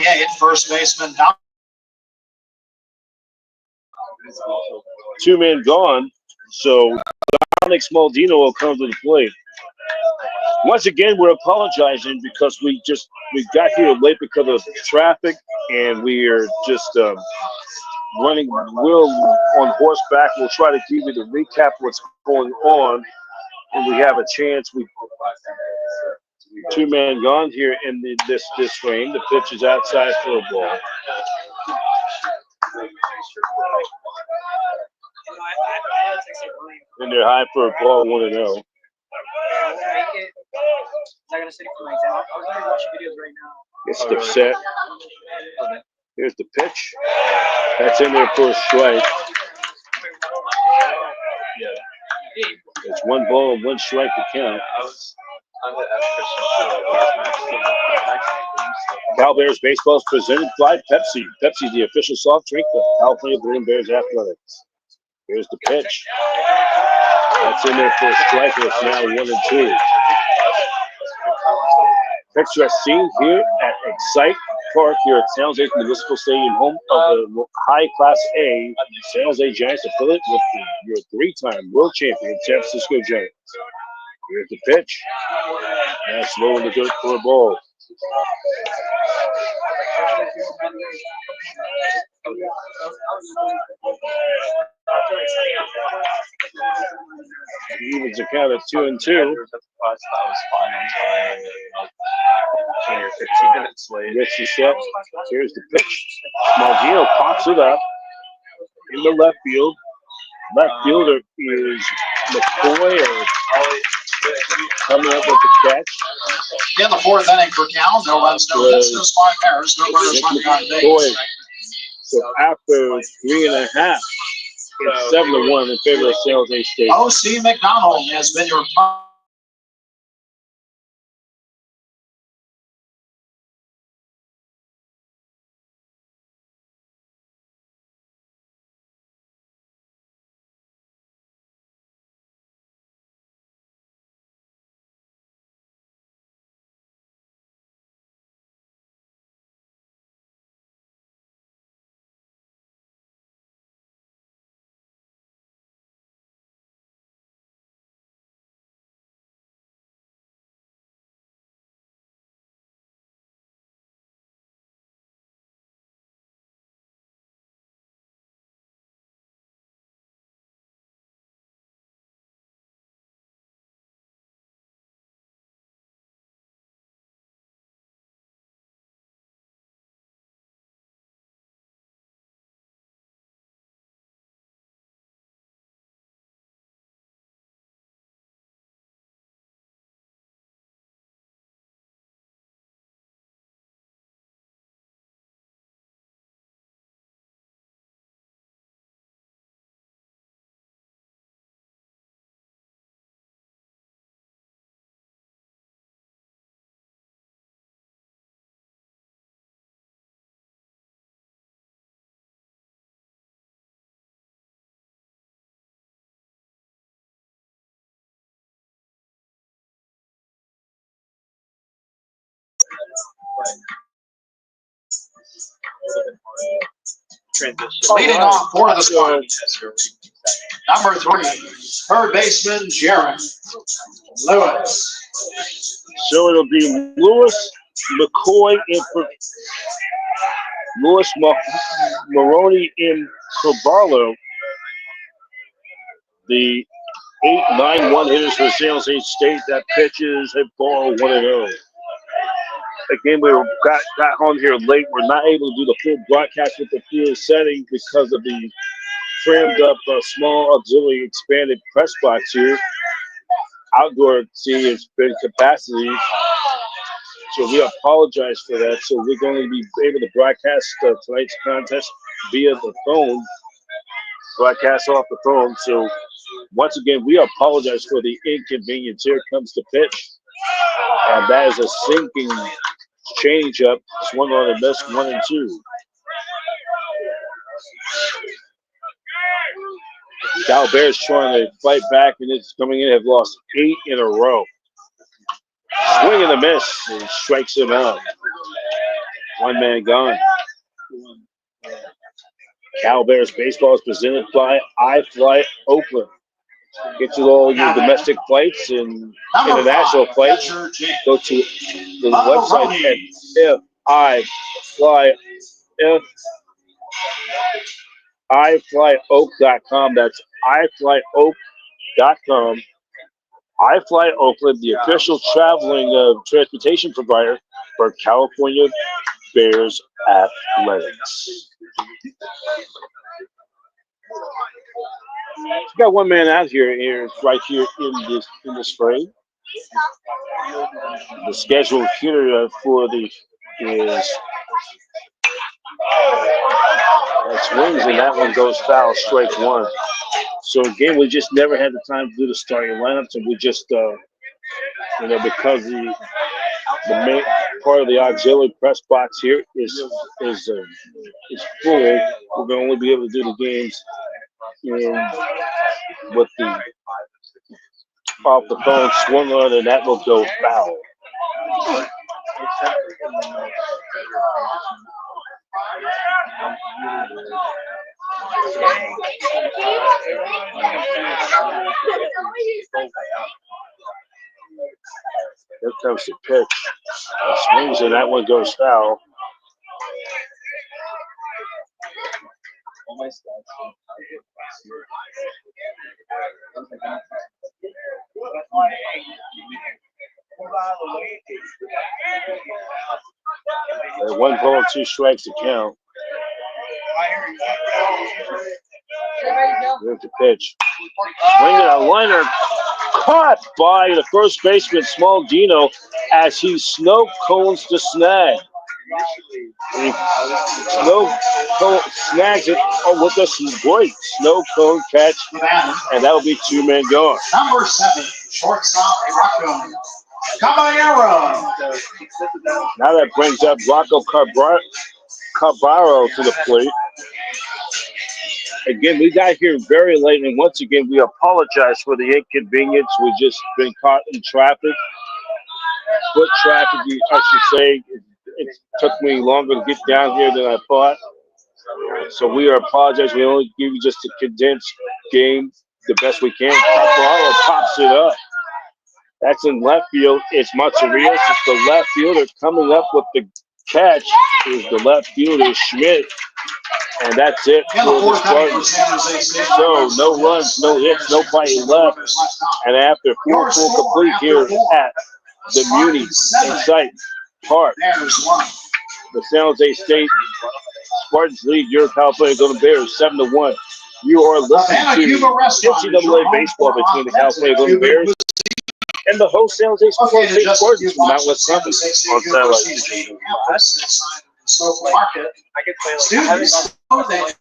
Yeah, first baseman down. Two men gone, so Onyx Maldino will come to the plate. Once again, we're apologizing because we got here late because of traffic, and we are just running real on horseback. We'll try to give you the recap of what's going on, and we have a chance. We two men gone here in this frame. The pitch is outside for a ball. And they're high for a ball, 1-0. It's the set. Here's the pitch. That's in there for a strike. It's 1 ball and 1 strike to count. Cal Bears baseball is presented by Pepsi. Pepsi, the official soft drink of California Green Bears Athletics. Here's the pitch. That's in there for a strike. It's now 1-2. Picture as seen here at Excite Park here at San Jose Municipal Stadium, home of the high Class A San Jose Giants affiliate with your 3-time world champion San Francisco Giants. Here's the pitch. That's low in the dirt for a ball. Evens a count of 2-2. 15 minutes late. Gets you set. Here's the pitch. Maldino pops it up in the left field. Left fielder is McCoy coming up with the catch. In the 4th inning for Cal, no runs, no hits, no spot errors, no runners running on base. So after 3.5, it's 7-1 in favor of San Jose State. O.C. McDonald has been your leading off for the Spartans. Number 3, third baseman Jaron Lewis. So it'll be Lewis, McCoy, and Lewis Maroney in Caballo. The 8-9-1 hitters for San Jose State. That pitches a ball 1-0. Again, we got on here late. We're not able to do the full broadcast with the full setting because of the trimmed up small auxiliary expanded press box here. Outdoor has been capacity. So we apologize for that. So we're going to be able to broadcast tonight's contest via the phone, broadcast off the phone. So once again, we apologize for the inconvenience. Here comes the pitch. And that is a sinking Change up, swung on and missed 1-2. Cal Bears trying to fight back, and it's coming in. Have lost 8 in a row. Swing and a miss, and strikes him out. One man gone. Cal Bears baseball is presented by iFly Oakland. Get you all your domestic flights and international flights. Go to the website at iflyoak.com. That's iflyoak.com. iFly Oakland, the official traveling transportation provider for California Bears athletics. We got one man out here right here in this frame. The schedule here for the is that swings and that one goes foul, strike one. So again, we just never had the time to do the starting lineups, and we just because the main part of the auxiliary press box here is full. We're gonna only be able to do the games with the off the phone swung on, and that will go foul. Here comes the pitch. Swings, and that one goes foul. One ball, 2 strikes to count. There's the pitch. Swinging a liner, caught by the first baseman, Small Dino, as he snow cones the snag. Snow cone snags it with a great snow cone catch, and that'll be 2 men gone. Number 7, shortstop Rocco Caballero. Now that brings up Rocco Caballero to the plate. Again, we got here very late, and once again, we apologize for the inconvenience. We've just been caught in traffic. Foot traffic, I should say. It took me longer to get down here than I thought. So we are apologizing. We only give you just a condensed game the best we can. Caballero pops it up. That's in left field. It's Matsurias. It's the left fielder coming up with the catch. Is the left fielder, Schmidt. And that's it for the Spartans. So no runs, no hits, nobody left. And after 4 full complete here at the Muni Site Park, the San Jose State Spartans lead your California Golden Bears 7-1. You are listening to NCAA baseball between the California Golden Bears and the host San Jose State Spartans from Mount Wisconsin on satellite. Market. Students know that.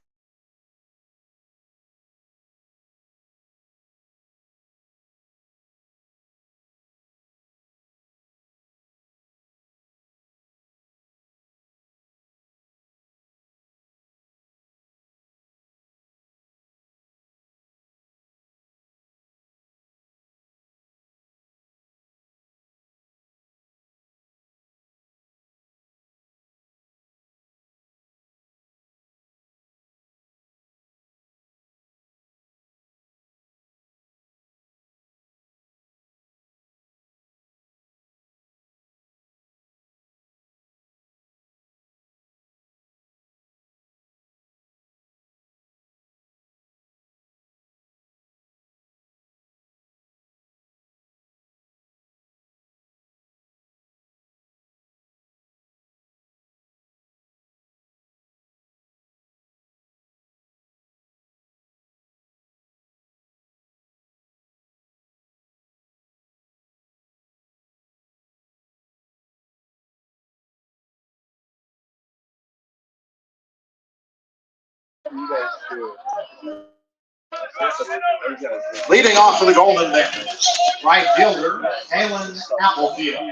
Leading off for the Golden Bears, right fielder, Kalen Applefield.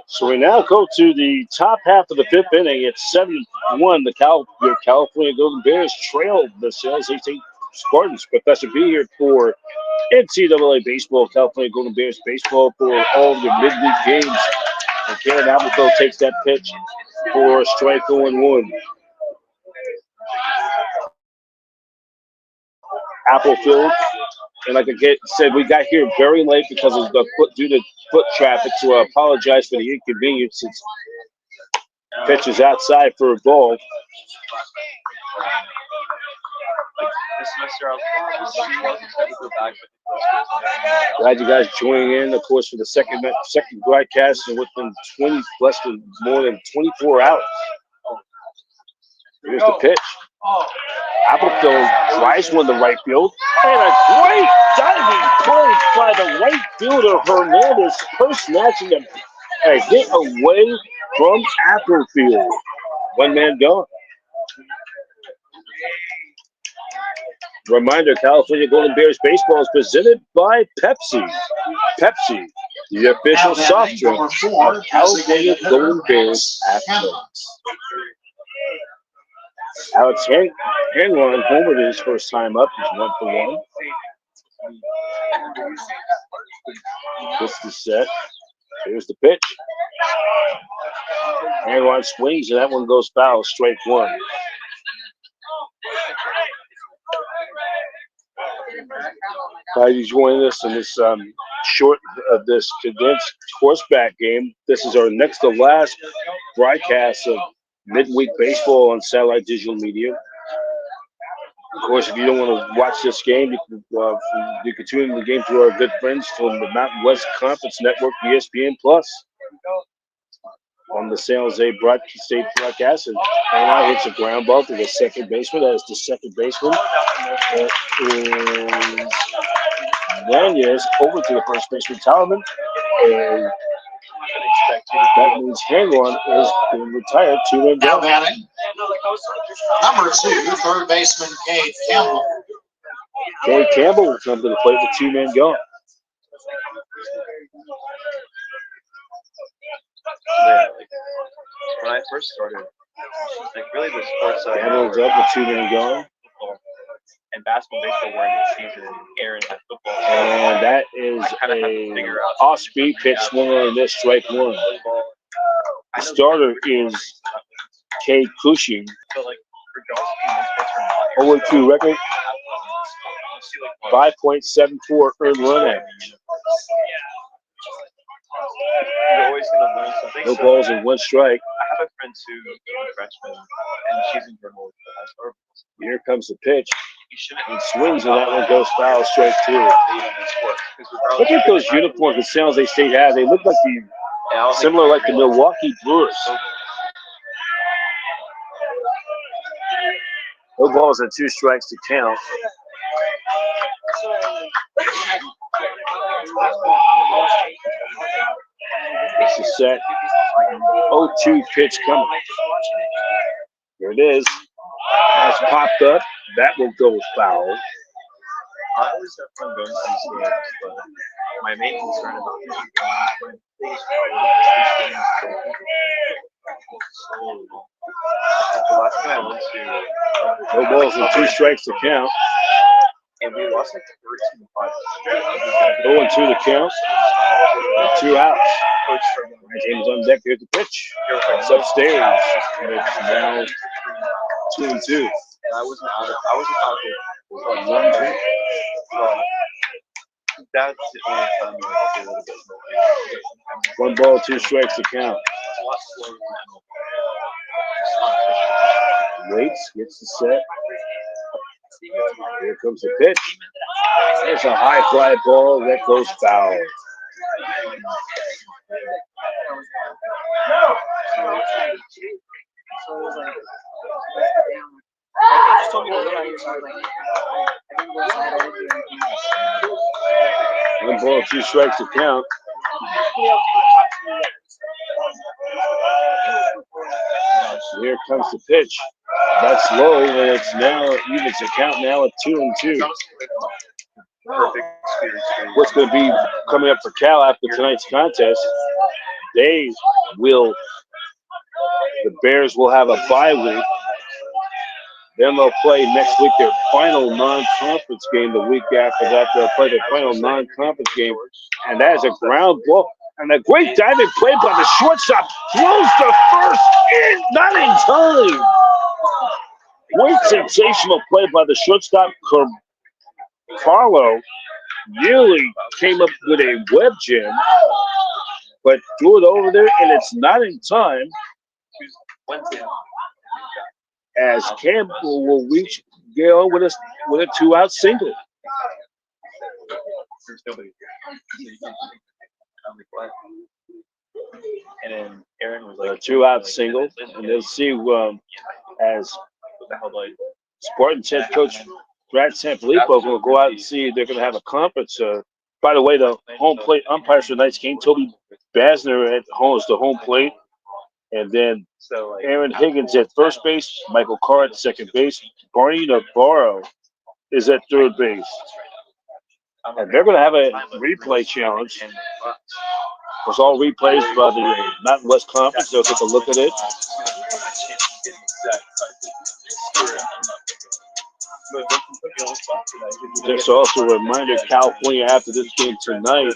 So we now go to the top half of the fifth inning. It's 7-1. The California Golden Bears trailed the Sales 18 Spartans. Professor B here for NCAA Baseball, California Golden Bears Baseball for all of the midweek games. And Karen Applefield takes that pitch for strike 0-1. Applefield, and like I said, we got here very late because of the due to foot traffic, so I apologize for the inconvenience. It's pitches outside for a ball. Glad you guys joining in, of course, for the second broadcast, and within more than 24 hours. Here's the pitch. Applefield drives one to right field, and a great diving play by the right fielder Hernandez, first snatching a hit away from Applefield. One man gone. Reminder, California Golden Bears baseball is presented by Pepsi. Pepsi, the official soft drink of California Golden Bears athletes. Alex Hanlon homered his first time up. He's 1-for-1. This is the set. Here's the pitch. Hanlon swings, and that one goes foul. Strike one. Glad you joined us in this short of this condensed horseback game. This is our next to last broadcast of midweek baseball on satellite digital media. Of course, if you don't want to watch this game, you can tune in the game through our good friends from the Mountain West Conference Network, ESPN Plus, on the San Jose State broadcast. And now hits a ground ball to the second baseman. That is the second baseman. That is Yanez over to the first baseman, Talman. And that means Hanlon is being retired. 2-1 Now down. batting, number 2, third baseman Cade Campbell. Cade Campbell will come to the plate with 2 men gone. When I first started, really the sports side. Campbell's up with 2 men gone. And basketball, baseball were in the season. Aaron had football. And that is a off-speed pitch swung on this strike one. The starter is Cade Cushing. So, like, for Johnson, 0-2 record, 5.74 earned run average. You're always going to learn something. No balls and 1 strike. I have a friend who's a freshman, and she's in Vermont. Here comes the pitch. He swings, and that one goes foul, strike 2. Look at those uniforms that San Jose State has. They look like similar like the Milwaukee Brewers. No balls and 2 strikes to count. This is set. 0-2 pitch coming. Here it is. That's popped up. That will go foul. I always have fun going to these games, but my main concern about these games is the last time I went to No balls and 2 strikes to count. and we lost like 13-5. 0-2 to count. 2 outs. James on deck. Here's the pitch. It's upstairs. And it's now 2-2. And I wasn't out of 1-2. That's the only time I feel a little bit more. 1 ball, 2 strikes to count. Waits, gets the set. Here comes the pitch. There's a high fly ball that goes foul. One ball, 2 strikes to count. So here comes the pitch. That's low, and it's now evens the count now at 2-2. What's going to be coming up for Cal after tonight's contest? they will. The Bears will have a bye week. Then they'll play next week their final non-conference game. The week after that, they'll play their final non-conference game. And that is a ground ball. And a great diving play by the shortstop. Throws the first in, not in time. Great sensational play by the shortstop. Carlo nearly came up with a web jam, but threw it over there, and it's not in time. As Campbell will reach Gale with a 2-out single. And then Aaron was A like 2-out single, and they'll see as Spartans head coach Brad Sanfilippo will go out and see they're going to have a conference. By the way, the home plate umpires for tonight's game, Toby Basner at home is the home plate. And then Aaron Higgins at first base, Michael Carr at second base, Barney Navarro is at third base. And they're going to have a replay challenge. It's all replays by the Mountain West Conference. They'll take a look at it. There's also a reminder, California, after this game tonight,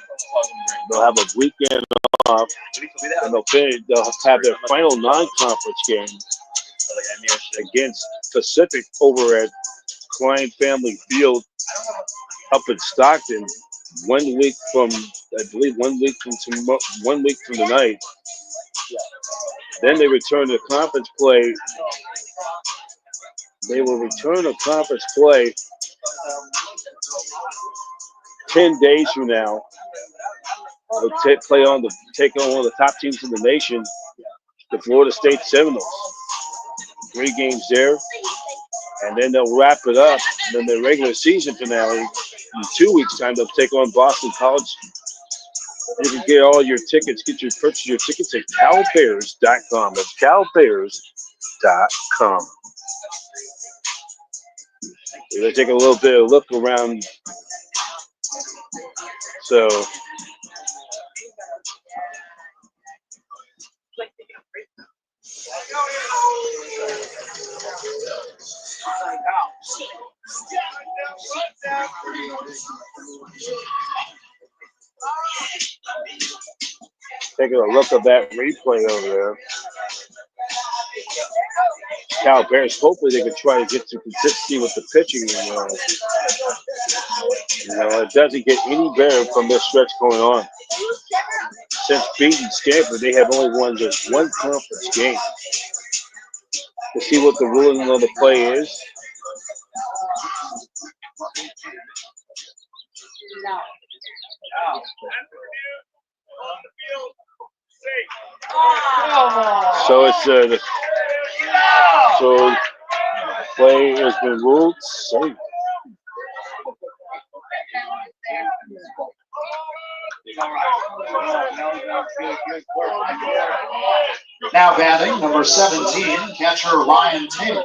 they'll have a weekend off, and they'll have their final non-conference game against Pacific over at Klein Family Field up in Stockton. 1 week from, I believe, 1 week from tonight. Then they return to conference play. They will return to conference play 10 days from now. They'll take on one of the top teams in the nation, the Florida State Seminoles. 3 games there, and then they'll wrap it up. And then the regular season finale in 2 weeks' time, they'll take on Boston College. You can get all your tickets, purchase your tickets at calbears.com. That's calbears.com. We're take a little bit of a look around. So taking a look at that replay over there. Cal Bears, hopefully they can try to get to consistency with the pitching. It doesn't get any better from this stretch going on. Since beating Stanford, they have only won just 1 conference game. To see what the ruling on the play is. So it's so play has been ruled safe. Now batting, number 17, catcher Ryan Taylor.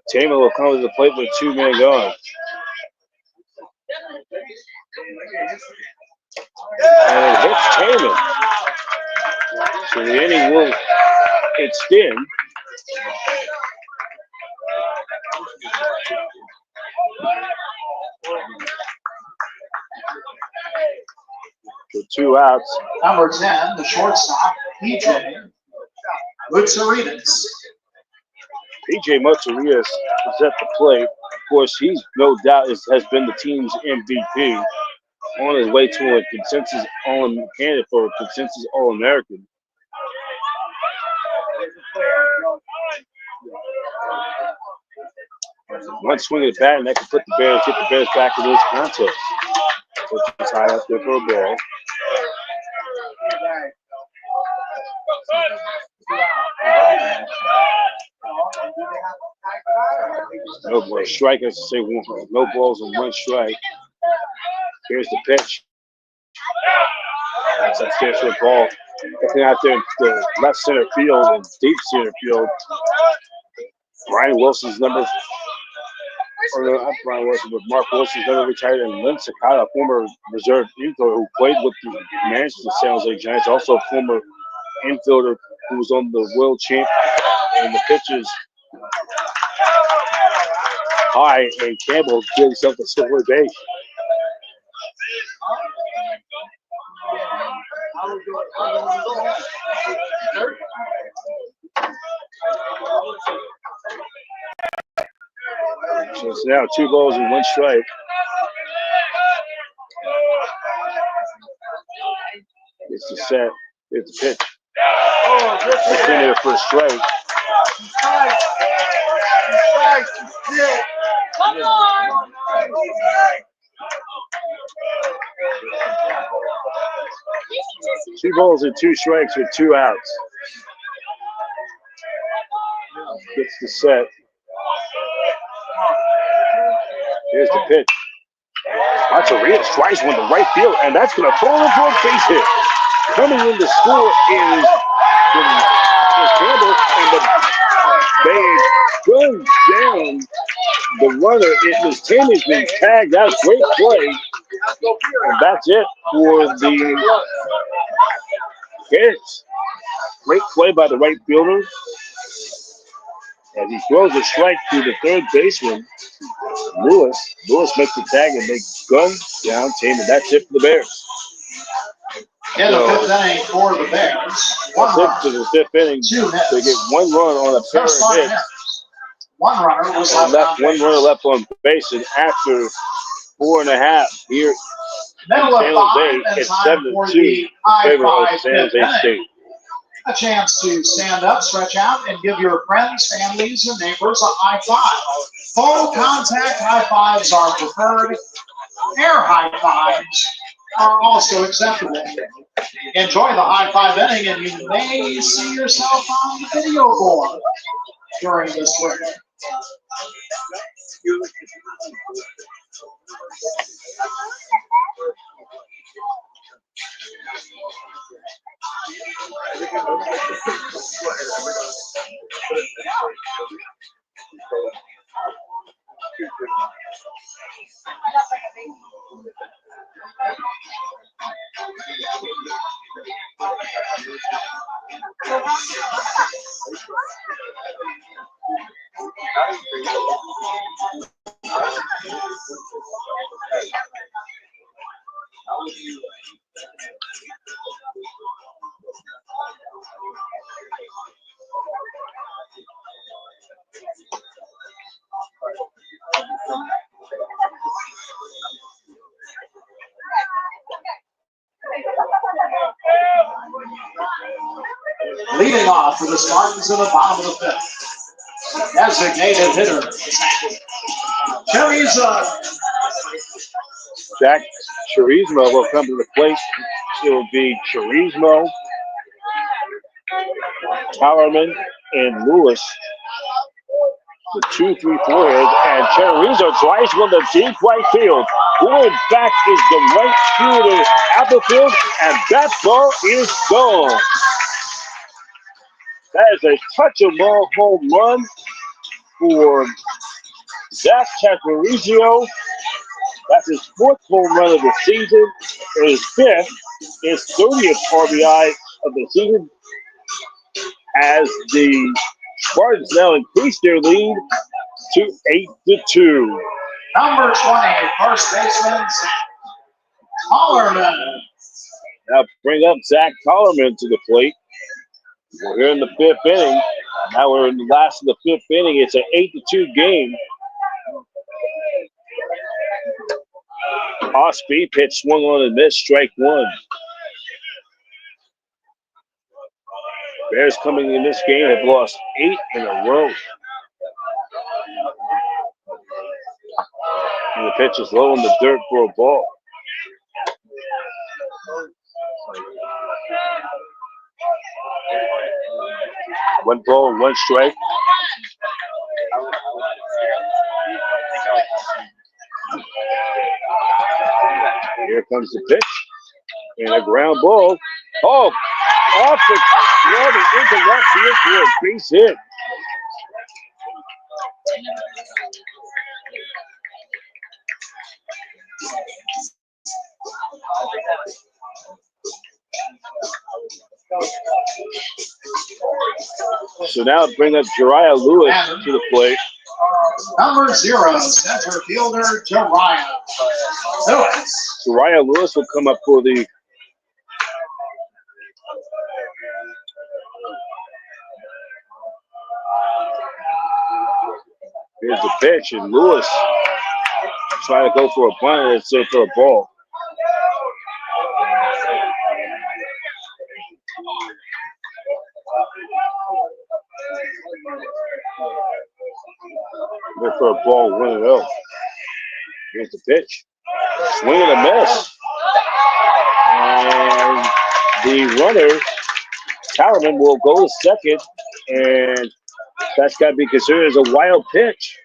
Taylor will come to the plate with 2-man gone. And it hits Taylor. So the inning will extend. With 2 outs. Number 10, the shortstop, PJ Mutsaritas. PJ Mutsaritas is at the plate. Of course, he's no doubt has been the team's MVP. On his way to a consensus candidate for a consensus All-American. One swing of the bat, and that can get the Bears back in this contest. Which is high up there for a ball. No boy, strike, as to say, no balls and 1 strike. Here's the pitch. That's upstairs for a ball. Looking out there in the left center field and deep center field. Brian Wilson's number, or not Brian Wilson, but Mark Wilson's number retired, and Lynn Sakata, former reserve infielder who played with the Manchester San Jose Giants, also a former infielder who was on the world champ. And the pitches high, and Campbell did himself a silver base. So it's now 2 balls and 1 strike. It's the set. It's the pitch. It's in there for a strike. Come on! 2 balls and 2 strikes with 2 outs. Gets the set. Here's the pitch. Arterias tries one to right field, and that's going to throw him for a base hit. Coming in to score is Campbell, and the bag goes down the runner. It was Tammy's been tagged out. Great play. And that's it for the Bears. Great play by the right fielder. And he throws a strike to the third baseman, Lewis. Lewis makes the tag and they gun down Taman. That's it for the Bears. In the 5th inning for the Bears. That's it for the 5th inning. They get 1 run on a pair of hits. 1 runner was left. 1 runner left on base, and after 4.5 here Middle in San of 5, Jose, and it's time 7-2 for in the favor of I-5 San Jose fifth State. inning. A chance to stand up, stretch out, and give your friends, families, and neighbors a high five. Full contact high fives are preferred. Air high fives are also acceptable. Enjoy the high five inning, and you may see yourself on the video board during this week. Leading off for the Spartans in the bottom of the 5th. Designated hitter, Chorizo. Jack Chorizmo will come to the plate. It will be Chorizmo, Towerman, and Lewis. The 2-3-4 heads, and Chorizmo tries one to deep right field. Going back is the right fielder at the field, and that ball is gone. That is a touchable home run for Zach Chorizmo. That's his 4th home run of the season. His 5th, his 30th RBI of the season, as the Spartans now increase their lead to 8-2. Number 20, first baseman, Zach Collerman. Now bring up Zach Collerman to the plate. We're here in the 5th inning. Now we're in the last of the 5th inning. It's an 8-2 game. Off-speed pitch swung on and missed, strike 1. Bears coming in this game have lost 8 in a row. And the pitch is low in the dirt for a ball. One ball, 1 strike. Here comes the pitch. And a ground ball. Oh, off the glove and into left field for a base hit. So now bring up Jariah Lewis to the plate. Number 0, center fielder Jariah Lewis. Jariah Lewis will come up for the here's the pitch, and Lewis trying to go for a bunt instead for a ball. Went for a ball, 1-0. Here's the pitch. Swing and a miss. And the runner, Tallerman, will go to second, and that's got to be considered as a wild pitch.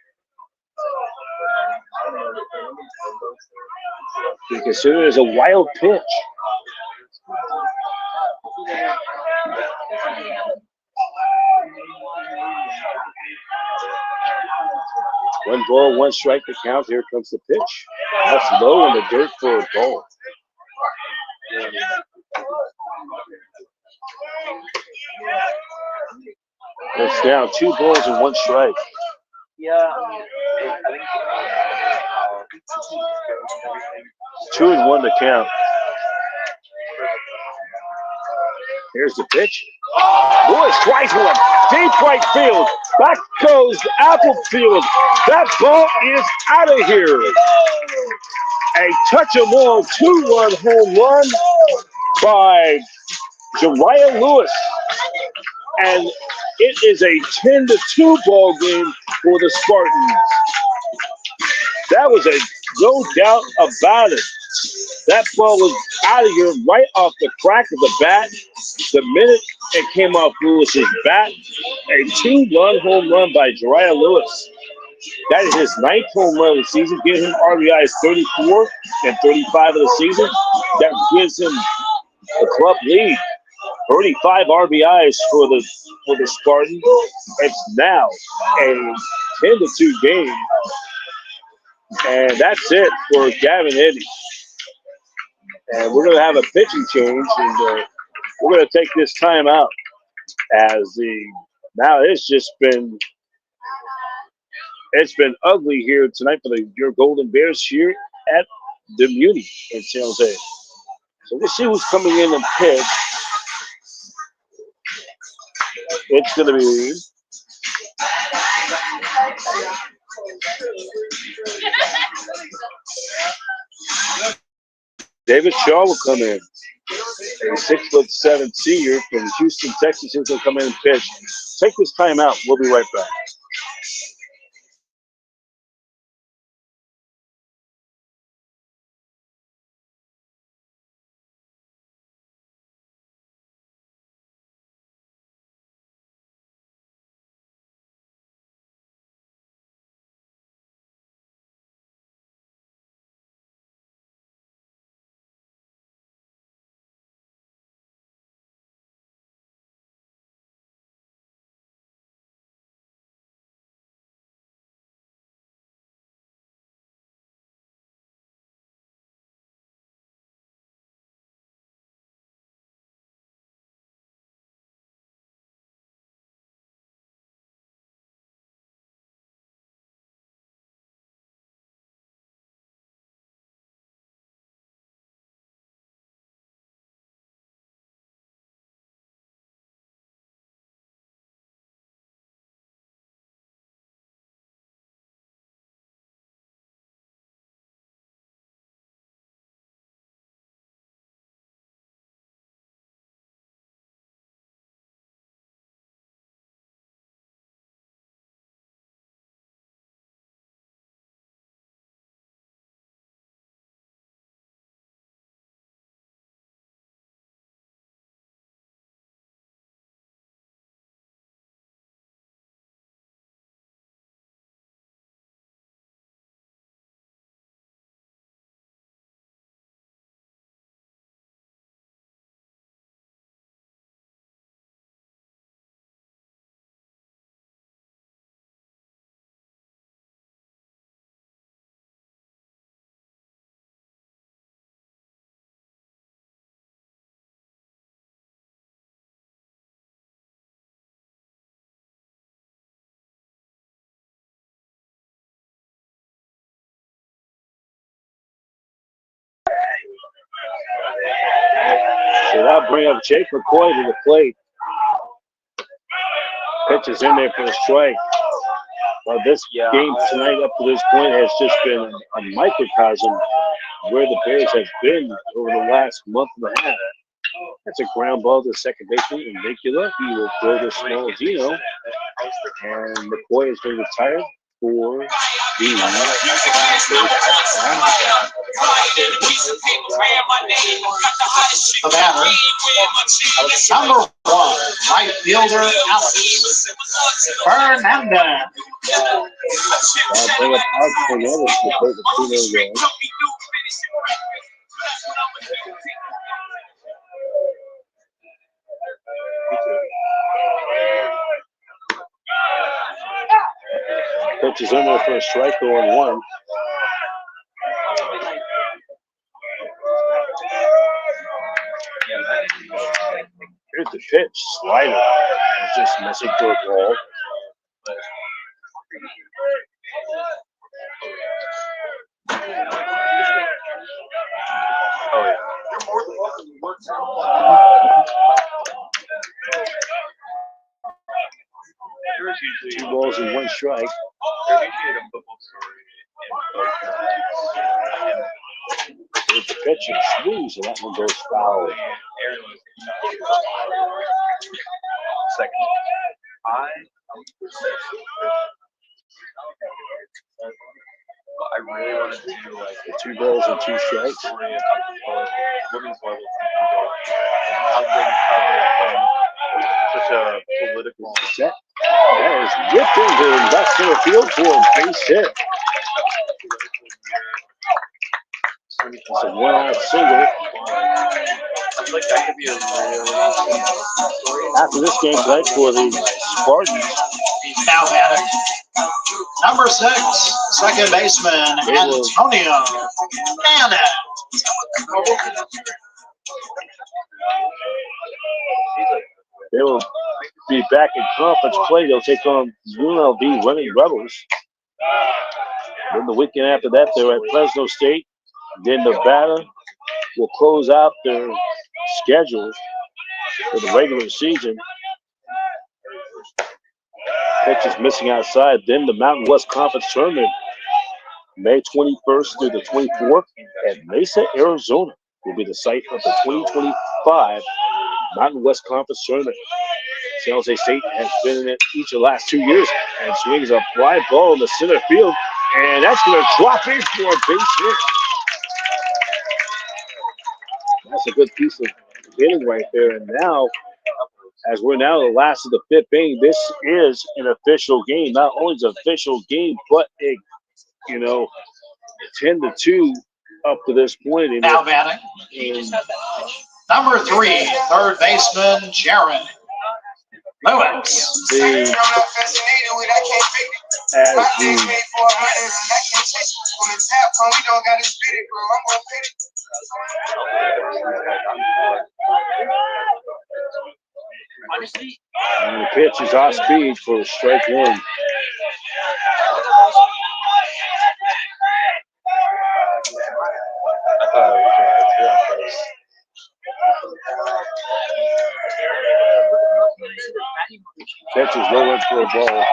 Be considered as a wild pitch. One ball, one strike to count. Here comes the pitch. That's low in the dirt for a ball. It's down 2 balls and 1 strike. Yeah. 2-1 to count. Here's the pitch. Lewis twice one. Deep right field. Back goes Applefield. That ball is out of here. A touch-em-all 2-run home run by Jariah Lewis. And it is a 10-2 ball game for the Spartans. That was a no doubt about it. That ball was out of here right off the crack of the bat. The minute it came off Lewis's bat, a 2-run home run by Jariah Lewis. That is his 9th home run of the season, giving him RBIs 34 and 35 of the season. That gives him the club lead. 35 RBIs for the Spartans. It's now a 10-2 game. And that's it for Gavin Eddy. And we're going to have a pitching change, and we're going to take this time out now it's been ugly here tonight for your Golden Bears here at the Muni in San Jose. So we'll see who's coming in and pitch. It's going to be David Shaw will come in. A 6'7" senior from Houston, Texas, who's going to come in and pitch. Take this time out. We'll be right back. that'll bring up Jake McCoy to the plate. Pitch is in there for a strike. Well, this game tonight up to this point has just been a microcosm where the Bears have been over the last month and a half. That's a ground ball to second baseman, and Vicula. He will throw to small Gino. And McCoy is going to retire for the batter, number 1, right fielder, Alex Fernandez. I'll bring up Alex Fernandez to play the 2-0 game. Pitch is in there for a strike, 0-1. Here's the pitch, slider. It's just missing for a ball. Oh, yeah. 2 balls and 1 strike. There's usually a football story. Here's the pitch and swings, and that one goes foul. Second. I really want to do like 2 balls and 2 strikes. story about women's level. How they such a political Set. That is whipped into left center field for a base hit. It's a 1-out single. I feel like that could be a really story. After this game tonight for the Spartans, Now batting, number 6, second baseman, Antonio Bannon. they will be back in conference play. They'll take on UNLV Running Rebels. Then the weekend after that, they're at Fresno State. Then Nevada will close out their schedule for the regular season. Pitch is missing outside. Then the Mountain West Conference Tournament, May 21st through the 24th at Mesa, Arizona, will be the site of the 2025 Mountain West Conference Tournament. San Jose State has been in it each of the last 2 years and swings a fly ball in the center field, and that's going to drop in for a base hit. That's a good piece of hitting right there. And now, as we're now the last of the 5th inning, this is an official game. Not only is it an official game, but a 10-2 up to this point. And Now batting, number 3, third baseman, Jaron Lewis. And the pitch is off speed for strike 1. Pitch is low in for a ball.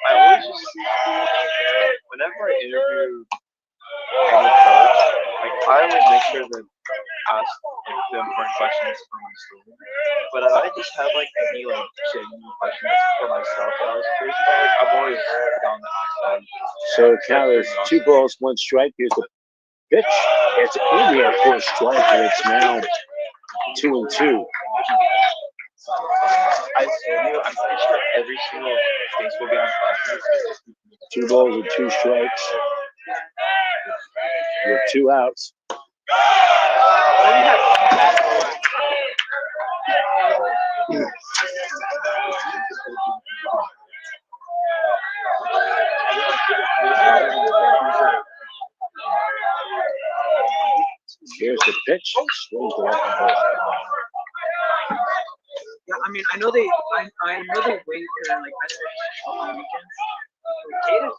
I always just whenever I interview any coach, like I always make sure to ask like the important questions for my students. But I just have like any like genuine questions for myself that I was curious about. Like I've always gone to ask them. So the count is 2 balls, 1 strike. Here's the pitch. It's in there for a strike, and it's now 2-2. I told you, I'm pretty sure every single baseball game I've 2 balls and 2 strikes. With 2 outs. Here's the pitch. Swings it up and goes. I mean, I know they wait for like on the weekends. It is.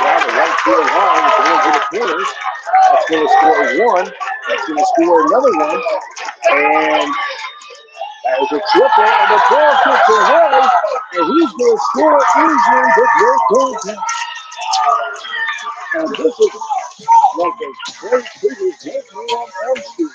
Down the right field line, going to the corner. That's going to score one. That's going to score another one. And that was a triple, and the ball gets away, and he's going to score easily with no contact. And this is like a great big victory on Elm Street.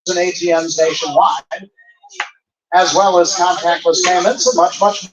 And ATMs nationwide, as well as contactless payments and much, much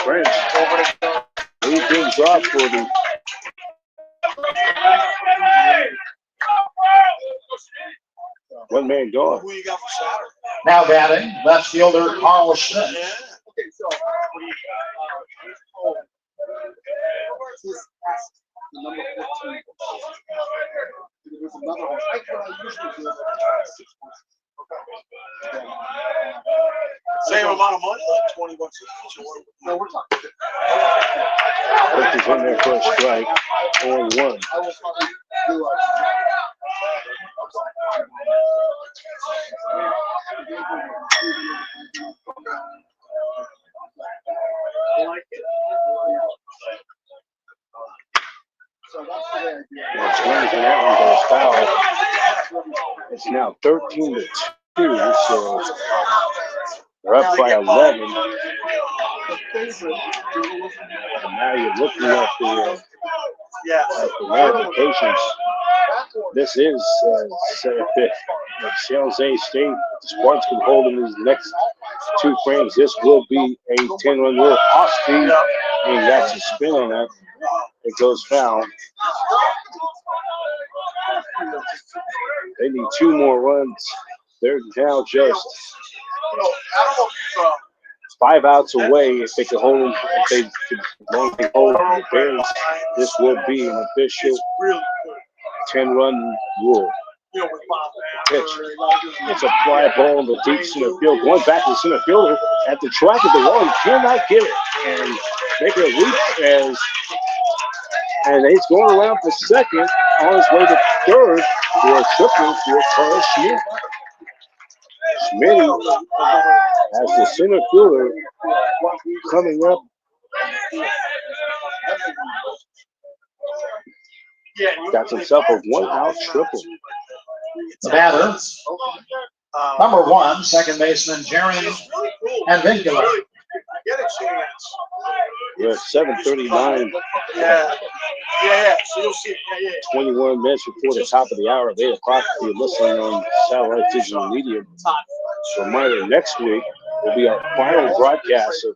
French. Lead things off for the one man gone. Now batting, left fielder Carl Schmidt. Same amount of money, like 20 bucks each. No, we're talking. Pitches in there for a strike. 4-1. Swings and that one goes foul. It's now 13-2, so they're up by 11. And now you're looking at the ramifications. This is San Jose State. The Spartans can hold in these next two frames. This will be a 10-run rule off speed, and that's a spin on that. It goes foul. They need 2 more runs. They're now just 5 outs away. If they can hold them, if they could only hold the Bears, this will be an official 10-run rule. Pitch. It's a fly ball in the deep center field. Going back to the center fielder at the track of the wall. He cannot get it. And making a leap and he's going around for second on his way to third for a triple for Carl Schmidt. Schmidt as the center fielder coming up. Got himself a 1-out triple. The batter, number 1, second baseman Jaron and Vincula. We're at 7:39. Yeah. So you'll see. 21 minutes before the top of the hour of 8 o'clock. If you're listening on satellite digital media. Reminder, next week will be our final broadcast of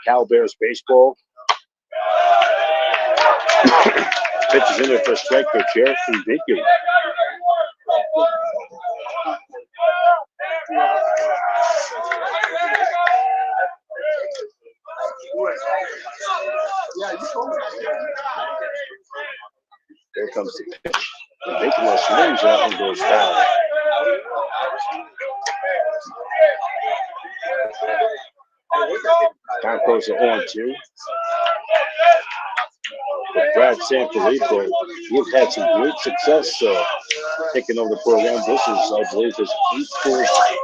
Cal Bears baseball. Pitches in there for a strike for Jared from Vincula. There comes the pitch. Vincula swings, that one goes foul. Time goes to 0-2. But Brad Sanfilippo, he's had some great success taking over the program. This is, I believe, his 8th.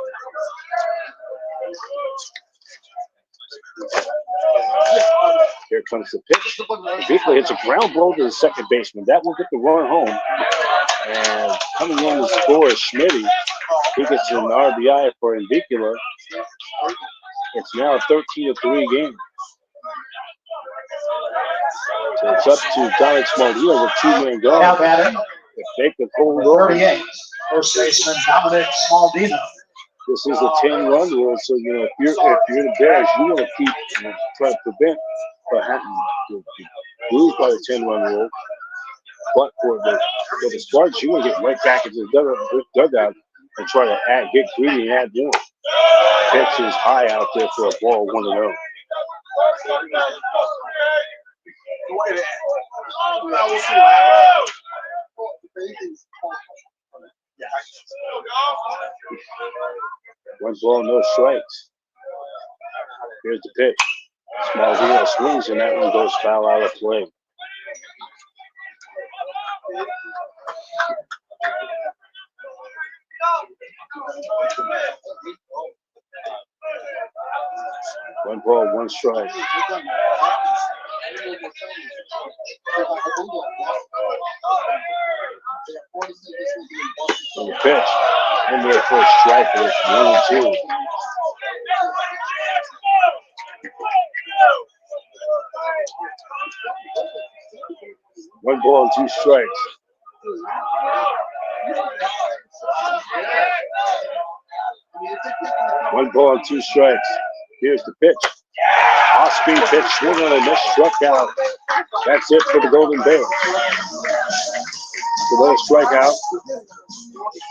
Here comes the pitch. Vincula hits a ground ball to the second baseman. That will get the run home. And coming in to score is Schmidt. He gets an RBI for Vincula. It's now a 13-3 game. So it's up to Dominic Smaldino with 2 men gone. Now batting, If they could hold on. 38, first baseman Dominic Smaldino. This is a 10-run rule, so if you're the Bears, you want to keep try to prevent the lose by the 10-run rule. But for the Spartans, you want to get right back into the dugout and try to get greedy and add more. Pitch is high out there for a ball 1-0. One ball, no strikes. Here's the pitch. Smaldino swings, and that one goes foul out of play. One ball, 1 strike. And the pitch. In there for a strike. It's 1-2. One ball, 2 strikes. One ball, 2 strikes. Here's the pitch. Off-speed pitch, swing on a miss, struck out. That's it for the Golden Bears. Another strikeout,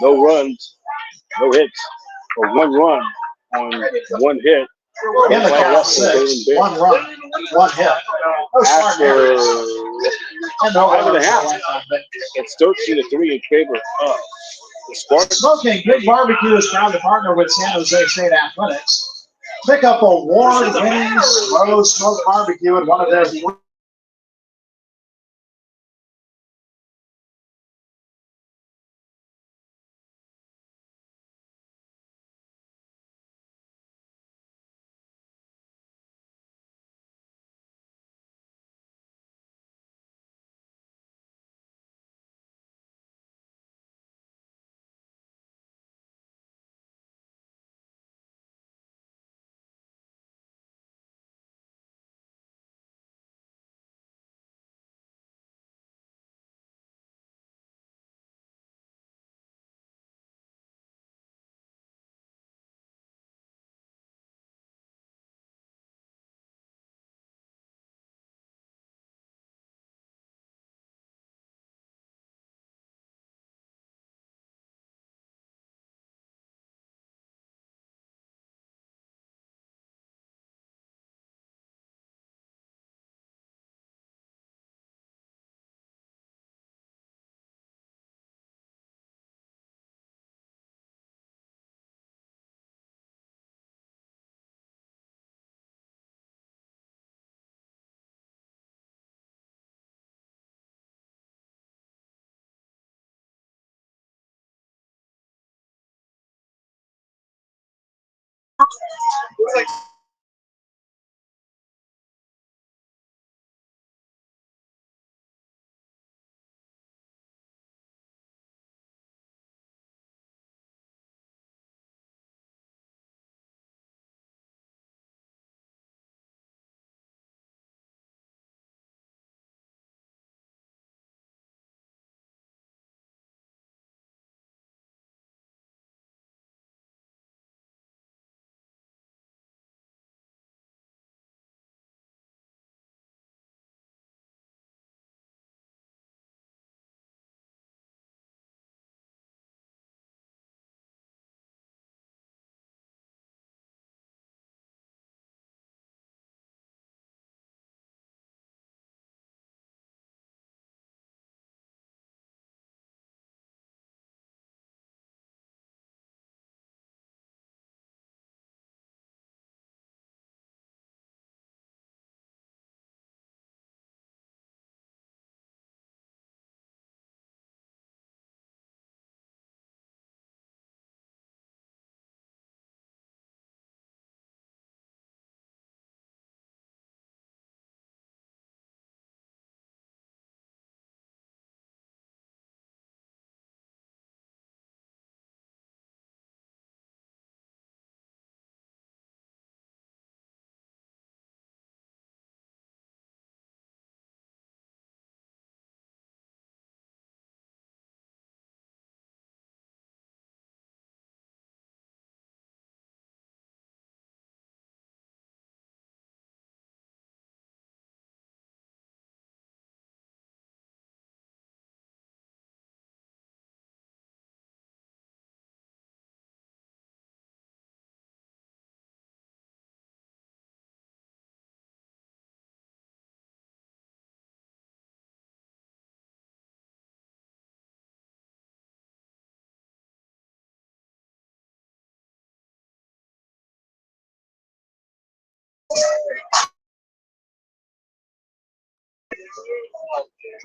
no runs, no hits, or 1 run on 1 hit. In the count, 6, 1 run, 1 hit. After And no 5.5, it's 13-3 in favor of the Spartans. Smoking Big Barbecue is proud to partner with San Jose State Athletics. Pick up award-winning slow smoke barbecue at one of their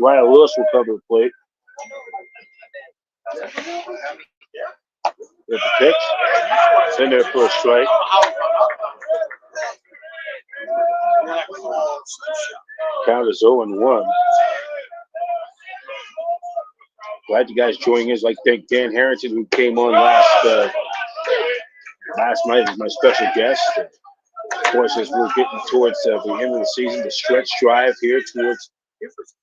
Ryan Lewis will cover the plate. With the pitch. It's in there for a strike. Count is 0-1. Glad you guys joining us. Like thank Dan Harrington, who came on last night as my special guest. Of course, as we're getting towards the end of the season, the stretch drive here towards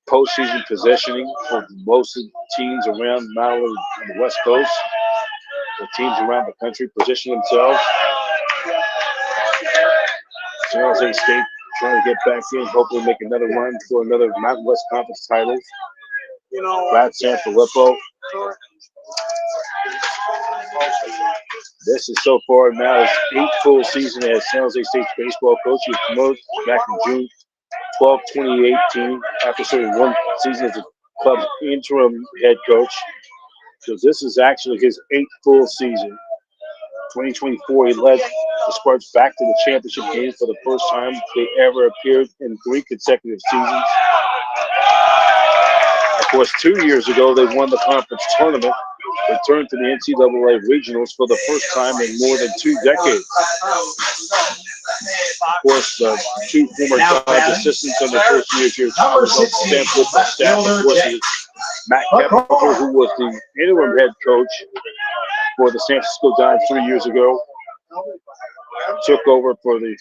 postseason positioning for most of the teams around not only on the West Coast, but teams around the country position themselves. San Jose State trying to get back in, hopefully make another run for another Mountain West Conference title. Brad San Filippo. This is so far now his 8th full season as San Jose State's baseball coach. He was promoted back in June 12, 2018 after serving 1 season as the club's interim head coach. So this is actually his 8th full season. 2024, he led the Spartans back to the championship game for the first time they ever appeared in 3 consecutive seasons. Of course, 2 years ago, they won the conference tournament, returned to the NCAA regionals for the first time in more than 2 decades. Of course, the 2 former college assistants on the first year here, Number 16, left fielder Jake. Matt Kepler, who was the interim head coach for the San Francisco Giants 3 years ago, took over for the,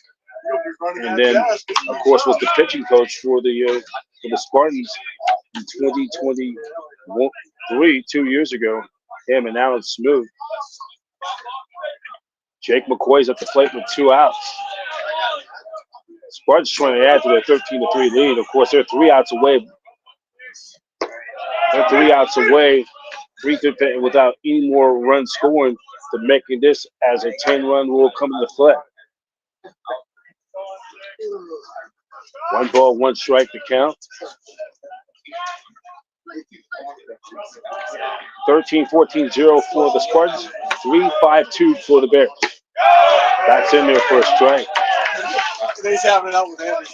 and then of course was the pitching coach for the Spartans in 2023, 2 years ago. Him and Alan Smoot. Jake McCoy's at the plate with 2 outs. Spartans trying to add to their 13-3 lead. Of course, they're 3 outs away. They're 3 outs away, 3 without any more runs scoring to making this as a 10-run rule come into play. 1 ball, 1 strike to count. 13-14-0 for the Spartans, 3-5-2 for the Bears. That's in there for a strike. Today's having it out with Andy.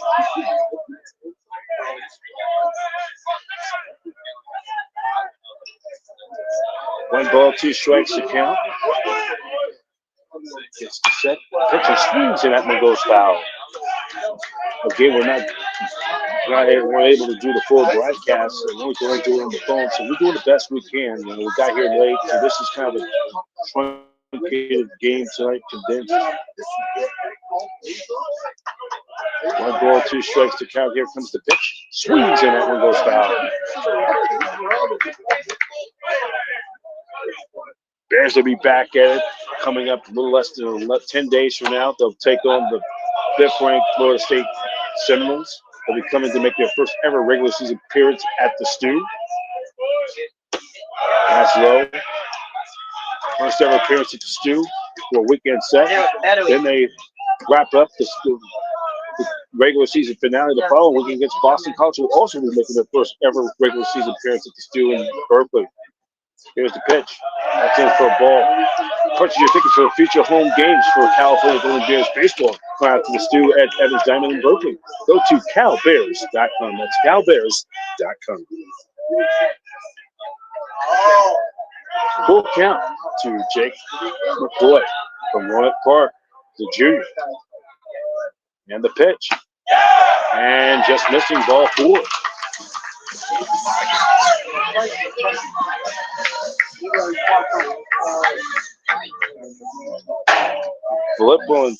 1 ball, 2 strikes to count. Gets the set. Pitcher swings and that one goes foul. Again, we're able to do the full broadcast, and we're going to do it on the phone, so we're doing the best we can. You know, we got here late, so this is kind of a truncated game tonight, condensed. 1 ball, 2 strikes to count. Here comes the pitch. Swings and that one goes foul. Bears will be back at it coming up a little less than 10 days from now. They'll take on the 5th-ranked Florida State Seminoles. They'll be coming to make their first ever regular season appearance at the Stew. That's low. First ever appearance at the Stew for a weekend set. Then they wrap up the regular season finale the following weekend against Boston College, who will also be making their first ever regular season appearance at the Stew in Berkeley. Here's the pitch. That's in for a ball. Purchase your tickets for future home games for California Golden Bears baseball. Come out to the Stew at Evans Diamond in Berkeley. Go to calbears.com. That's calbears.com. Full count to Jake McCoy from Roanoke Park, the junior. And the pitch. And just missing, ball 4. Filippo in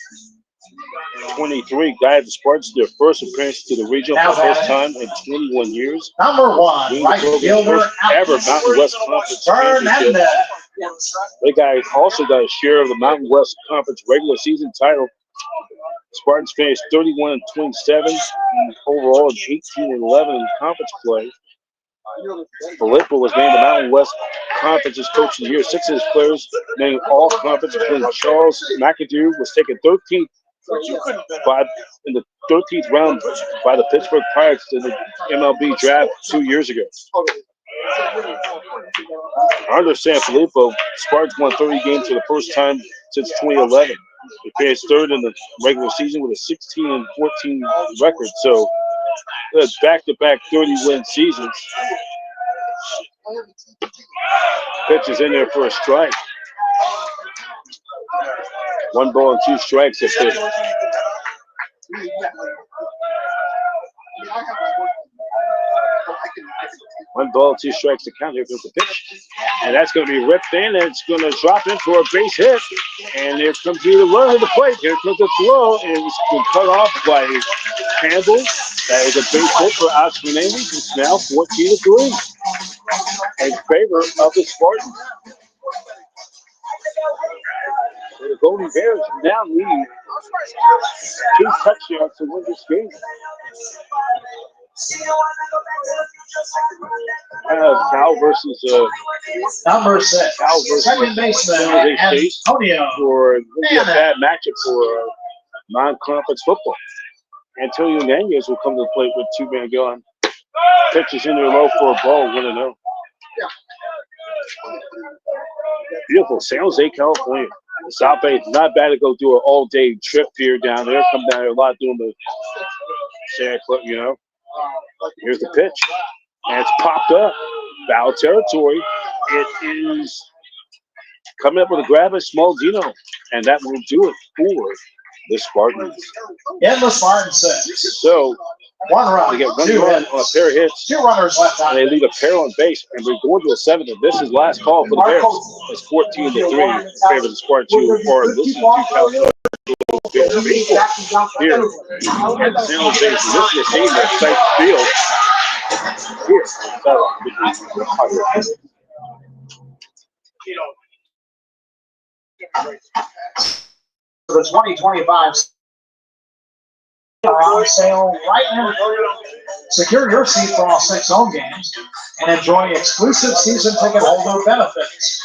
23 guided the Spartans to their first appearance to the regional for the first time in 21 years. Number 1, right fielder, ever Mountain West Conference championship. They also got a share of the Mountain West Conference regular season title. Spartans finished 31-27 and overall 18-11 in conference play. Filippo was named the Mountain West Conference's Coach of the Year. 6 of his players named all conference, including Charles McAdoo, was taken 13th in the 13th round by the Pittsburgh Pirates in the MLB draft 2 years ago. Under San Filippo, Spartans won 30 games for the first time since 2011. They finished 3rd in the regular season with a 16-14 record. So that's back-to-back 30-win seasons. Pitch is in there for a strike. 1 ball and 2 strikes at pitch. 1 ball, 2 strikes to count. Here comes the pitch. And that's going to be ripped in, and it's going to drop in for a base hit. And here comes the run to the plate. Here comes the throw, and it's been cut off by Campbell. That is a base hit for Alex Fernandez. It's now 14-3 in favor of the Spartans. So the Golden Bears now lead 2 touchdowns to win this game. Cal versus Number 6, Cal versus second baseman, San Jose State Antonio. for it'll be a bad matchup for non-conference football. Antonio Nunez will come to the plate with 2-man gun. Pitches in there low for a ball, 1-0. Beautiful, San Jose, California. The South Bay, it's not bad to go do an all-day trip here down there. Come down here a lot doing the Santa Club, you know. Here's the pitch. And it's popped up. Foul territory. It is coming up with a grab at Small Dino. And that will do it for the Spartans. In the Spartans 6. So, One run, they get 1 2 run hits. on a pair of hits. 2 runners left on. And they leave a pair on base. And we're going to a 7th. And this is last call for the Bears. It's 14-3 in favor of the Spartans. You are listening to California Bears baseball here at San Jose. This is a team that Site Field here. The 2025 are on sale right now. Secure your seat for all 6 home games and enjoy exclusive season ticket holder benefits.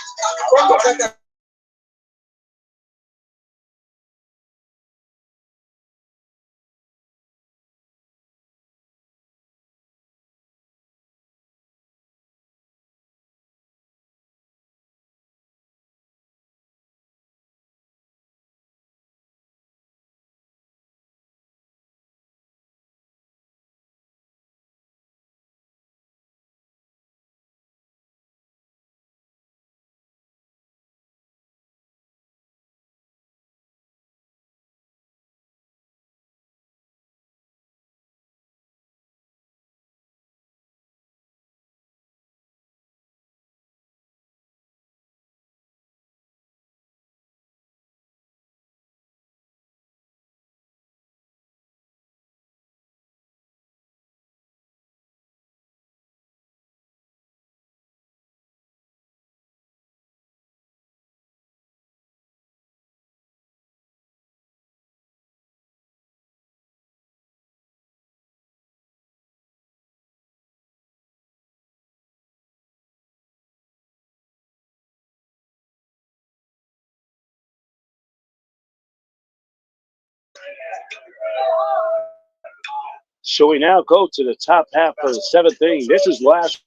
So we now go to the top half of the 7th inning. This is last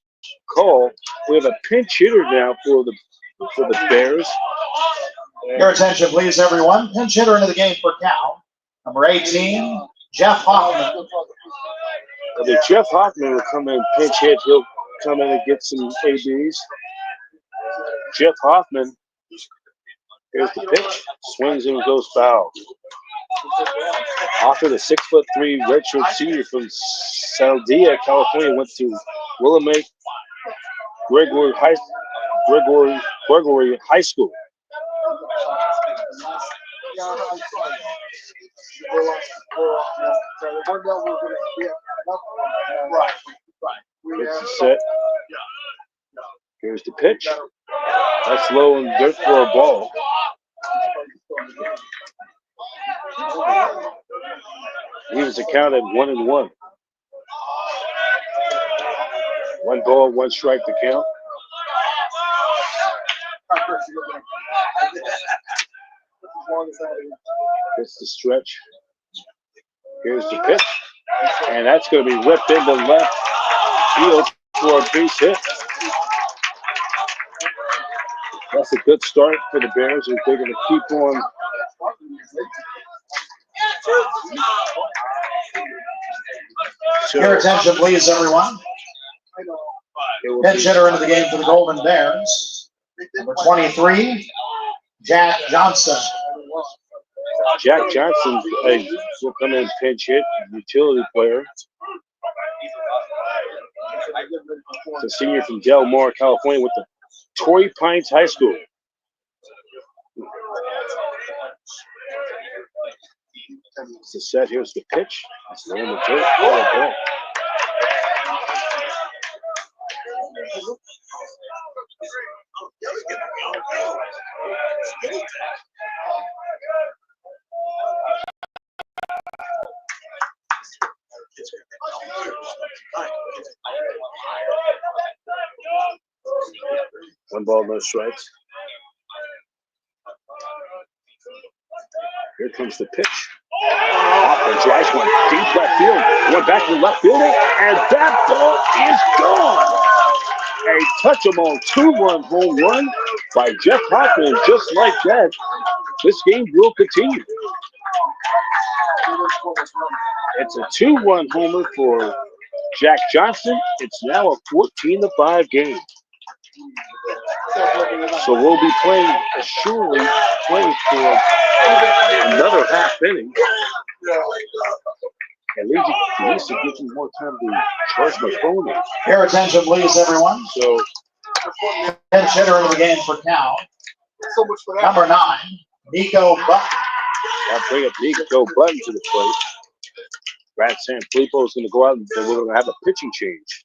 call. We have a pinch hitter now for the Bears. Your attention, please, everyone. Pinch hitter into the game for Cal. Number 18, Jeff Hoffman. Jeff Hoffman will come in pinch hit. He'll come in and get some ABs. Jeff Hoffman. Here's the pitch. Swings and goes foul. After the 6'3" redshirt senior from Saldía, California, went to Willamette Gregory High School. It's the set. Here's the pitch. That's low and dirt for a ball. Leaves the count at 1-1. 1 ball, 1 strike to count. It's the stretch. Here's the pitch. And that's going to be whipped into left field for a base hit. That's a good start for the Bears, and they're going to keep on. Your attention, please, everyone. Pinch hitter into the game for the Golden Bears. Number 23, Jack Johnson. Jack Johnson will come in pinch hit, utility player. It's a senior from Del Mar, California, with the Torrey Pines High School. It's the set. Here's the pitch. It's the end of the One ball, no strikes. Here comes the pitch. And drives one deep left field. Went back to the left fielder, and that ball is gone. A touchable 2-run home run by Jeff Hoffman. Just like that, this game will continue. It's a 2-run homer for Jack Johnson. It's now a 14-5 game. So we'll be playing for another half inning. At least it gives me more time to charge my phone in. Your attention, please, everyone. So Pinch hitter in the game for Cal. So much for that. Number 9, Nico Button. I'll bring up Nico Button to the plate. Brad Sanfilippo is going to go out and we're going to have a pitching change.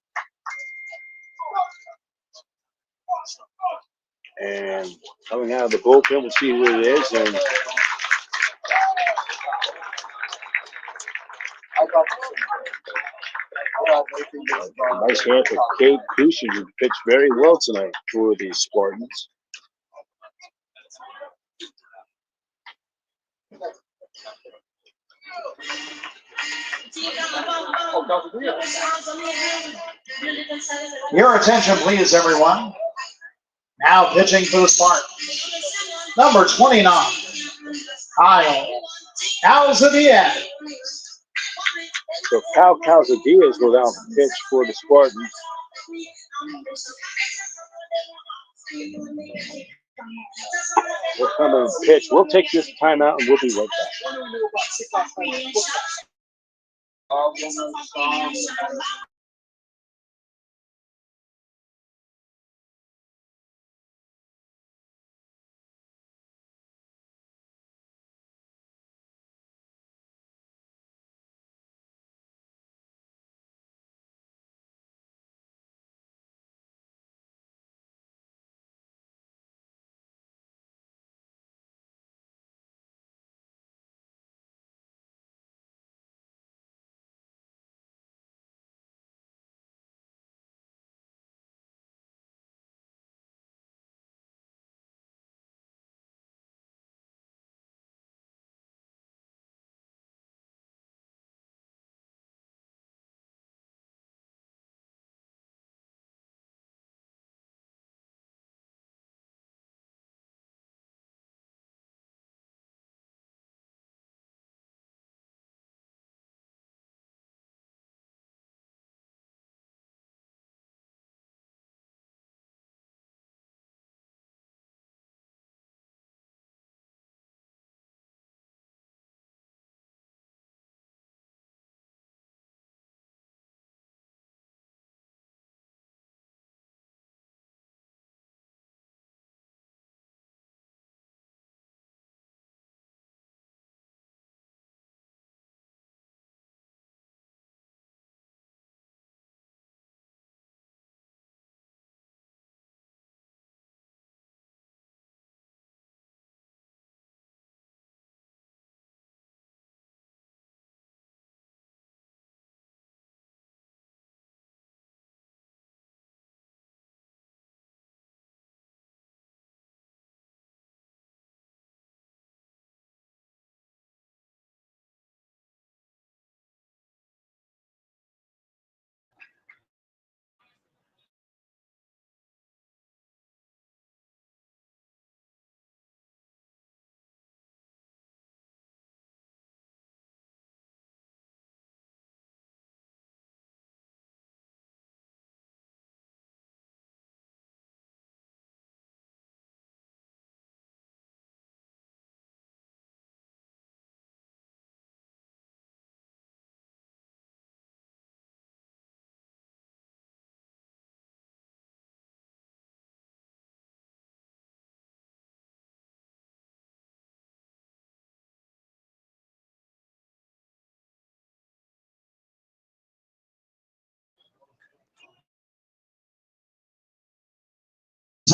And coming out of the bullpen, we'll see who it is. And nice hand for Cade Cushion, who pitched very well tonight for the Spartans. Your attention, please, everyone. Now pitching for the Spartans. Number 29, Kyle Calzadiaz. So Kyle Calzadiaz will now pitch for the Spartans. We'll come in and pitch. We'll take this timeout and we'll be right back.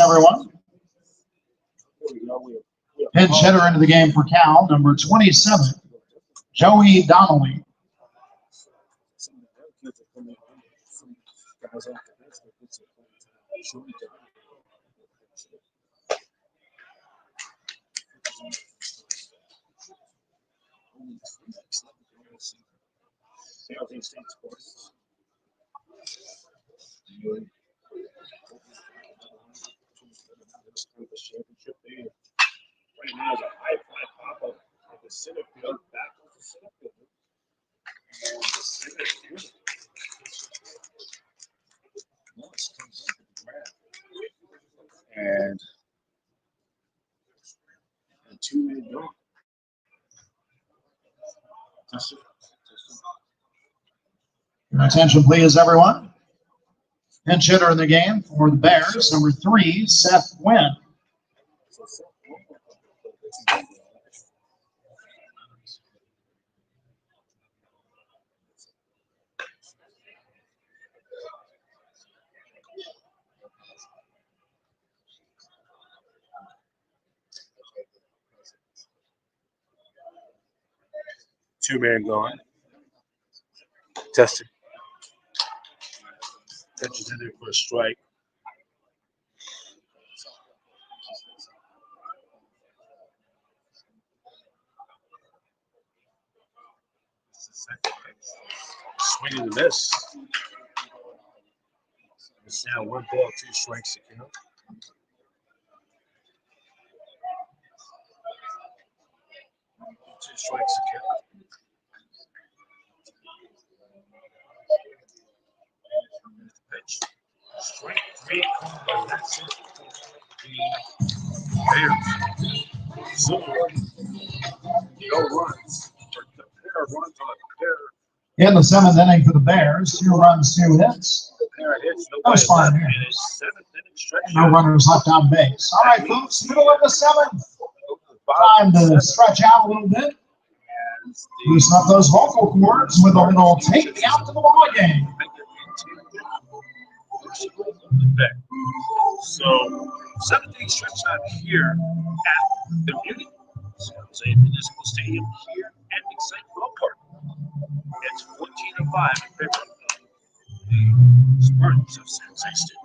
Everyone. Pinch hitter into the game for Cal, number 27, Joey Donnelly. Right now is a high fly pop up at the center field, back to the center field. And 2 men gone. Your attention, please, everyone. Pinch hitter in the game for the Bears, number 3, Seth Wynn. Two man gone. Tested. Pitches in there for a strike. Swing and a miss. It's now 1 ball, 2 strikes to count. Two strikes to count. Pitch. Strike 3. That's it. The Bears. So, no runs. The pair runs on a pair. In the 7th inning for the Bears, 2 runs, 2 hits. Pair of hits. That was fine here. And it's 7th inning stretch. No runners left on base. All right, folks, middle of the 7th. Time to stretch out a little bit. Loosen up those vocal cords with a little Take Me Out to the Ball Game. So, 7th inning stretch out here at the Municipal Stadium here at Excite Ballpark. It's 14-5 in favor of the Spartans of San Jose State.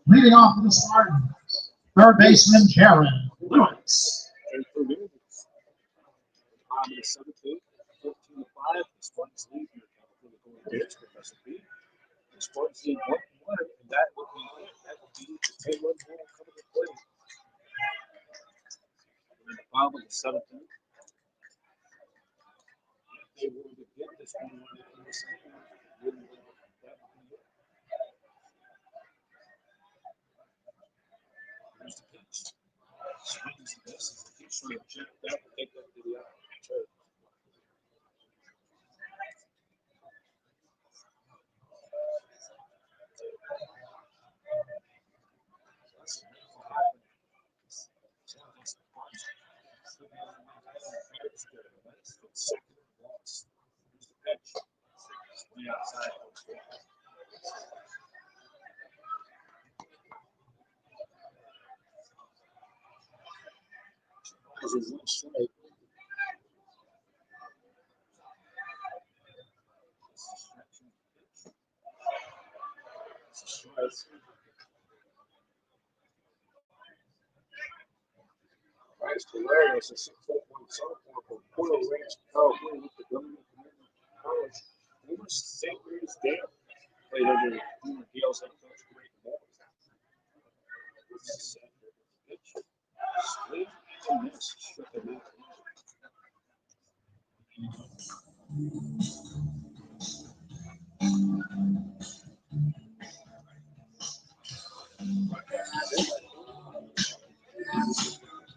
Leading off for the Spartans, third baseman Jaron Lewis. to 17, 14-5. The Spartans lead here. California going against Professor B. The Spartans lead 1-1, and that would be the 10-run ball coming to play. And the foul on the 17th. If they were to get this one in the second, that would be it. Here's the pitch. Swings and misses. Keeps trying to check that and take that to the outside. Nice hilarious. A 6-4 sophomore from Portal Ranch, California, with the government community college. Former St. Louis Dale played under former Gales head coach Greg Moore. This is set for the pitch. Swing and miss. Struck him out.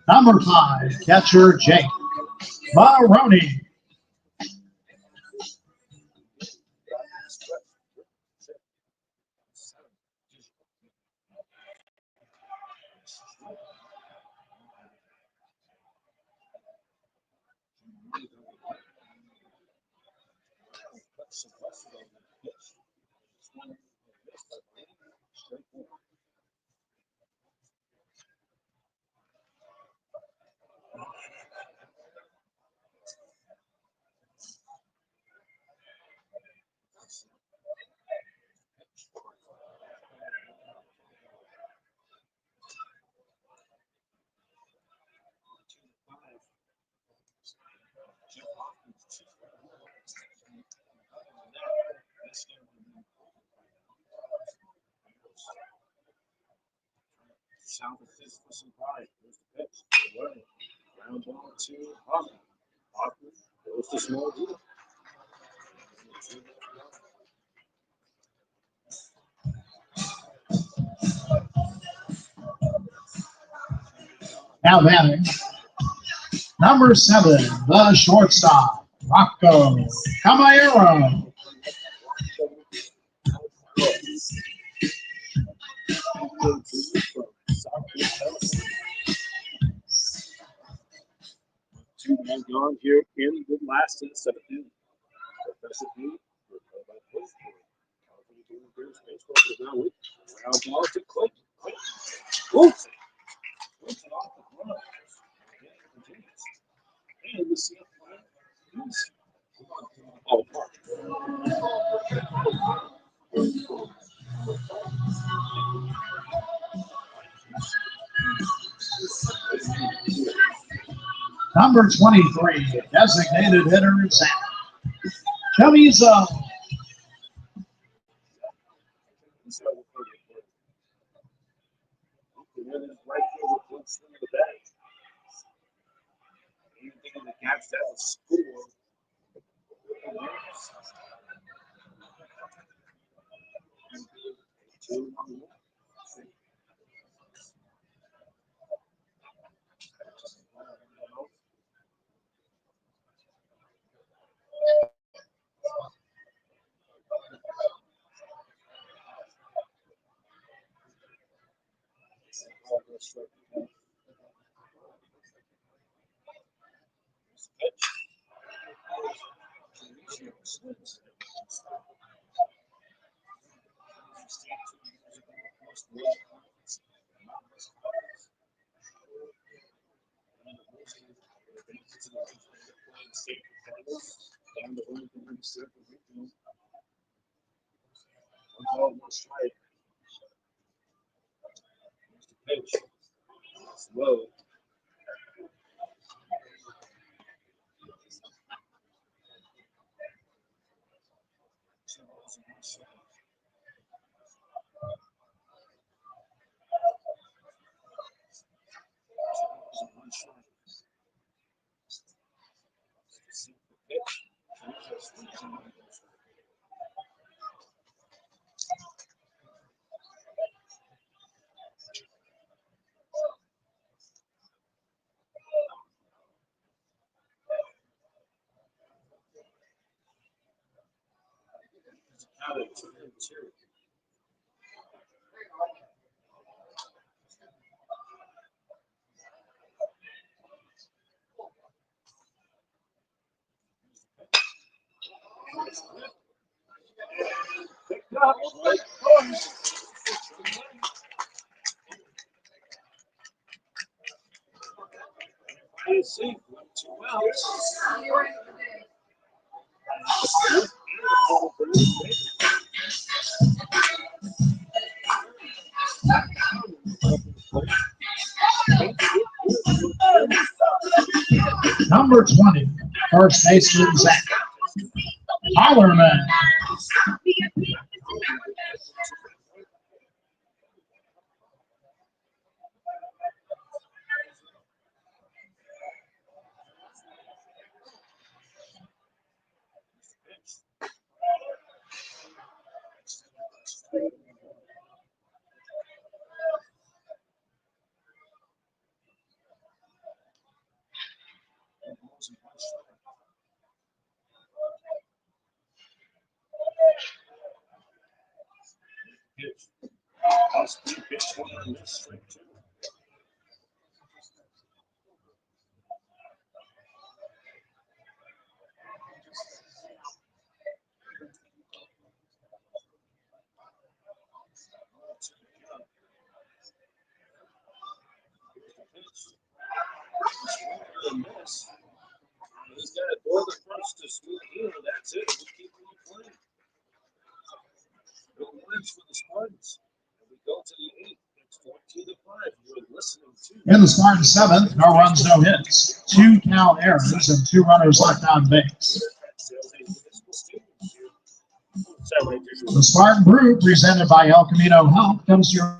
Number 5, catcher Jake Maroney. South assist for some pride. Here's the pitch. Away. Ground ball to Hoffman. Hoffman goes to small deal. Now batting, number 7, the shortstop, Rocco Caballero. Two men gone here in the last and 7th. Professor B, by Clinton. California Blue Bears baseball is now with ground ball to Clinton. Clinton off the ground. And the CF flag is all apart. Number 23, designated hitter, Zach Chamizo. Anything in the gaps that will score. Strike. Pitch. Slow. out of 2. Picked up. Right. I see. 2 outs. Number 20, first baseman Zach Hollerman. He's got to throw the first to Smooth Hill. That's it. We keep playing. No wins for the Spartans. And we go to the 8th. It's 14-5. You're listening to. In the Spartans' 7th, no runs, no hits. 2 count errors and 2 runners left on base. The Spartan Brew, presented by El Camino Health, comes to your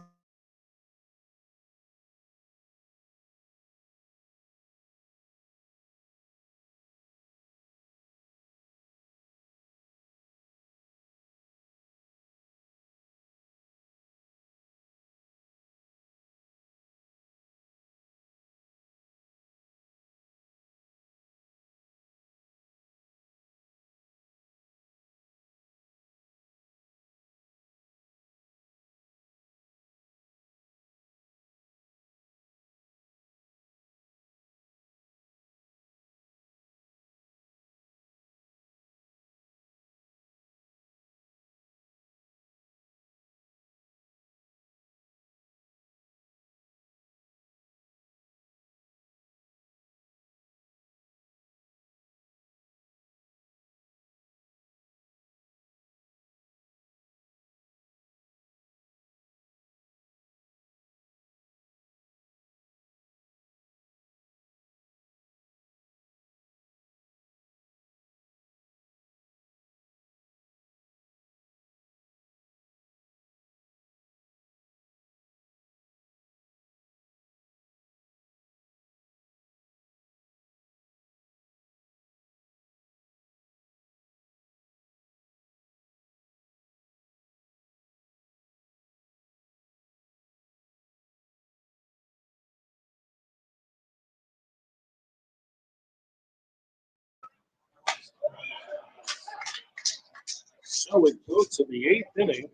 So we go to the 8th inning,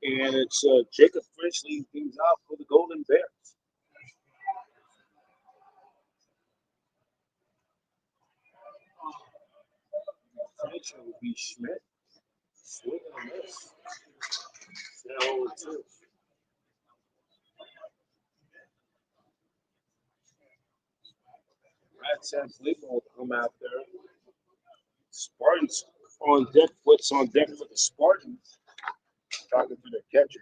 and it's Jacob French leading things off for the Golden Bears. French will be Schmidt. Swing and a miss. 0-2. Rats and Legal will come out there. Spartans on deck. What's on deck for the Spartans? Talking to their catcher.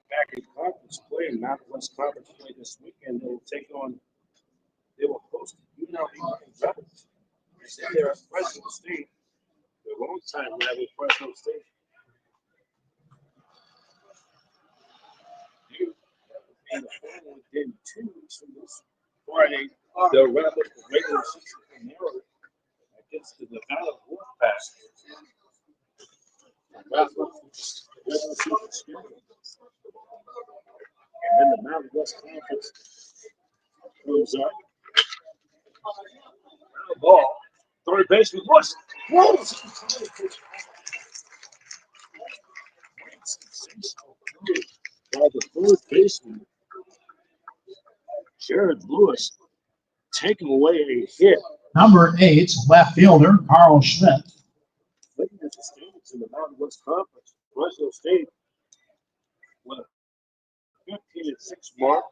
Back in conference play, not West Conference play this weekend. They will host UNLV Rebels. They say they're at Fresno State. They're a long time rival Fresno State. And the final within 2 weeks from this Friday, they'll wrap up the regular season tomorrow against the Nevada Wolfpack. Wrap up the regular season schedule. And then the Mountain West Conference moves up. Ball. Third baseman West. By the third baseman, Jared Lewis, taking away a hit. Number 8, left fielder Carl Schmidt. Looking at the standings in the Mountain West Conference, Fresno State with a 15-6 mark.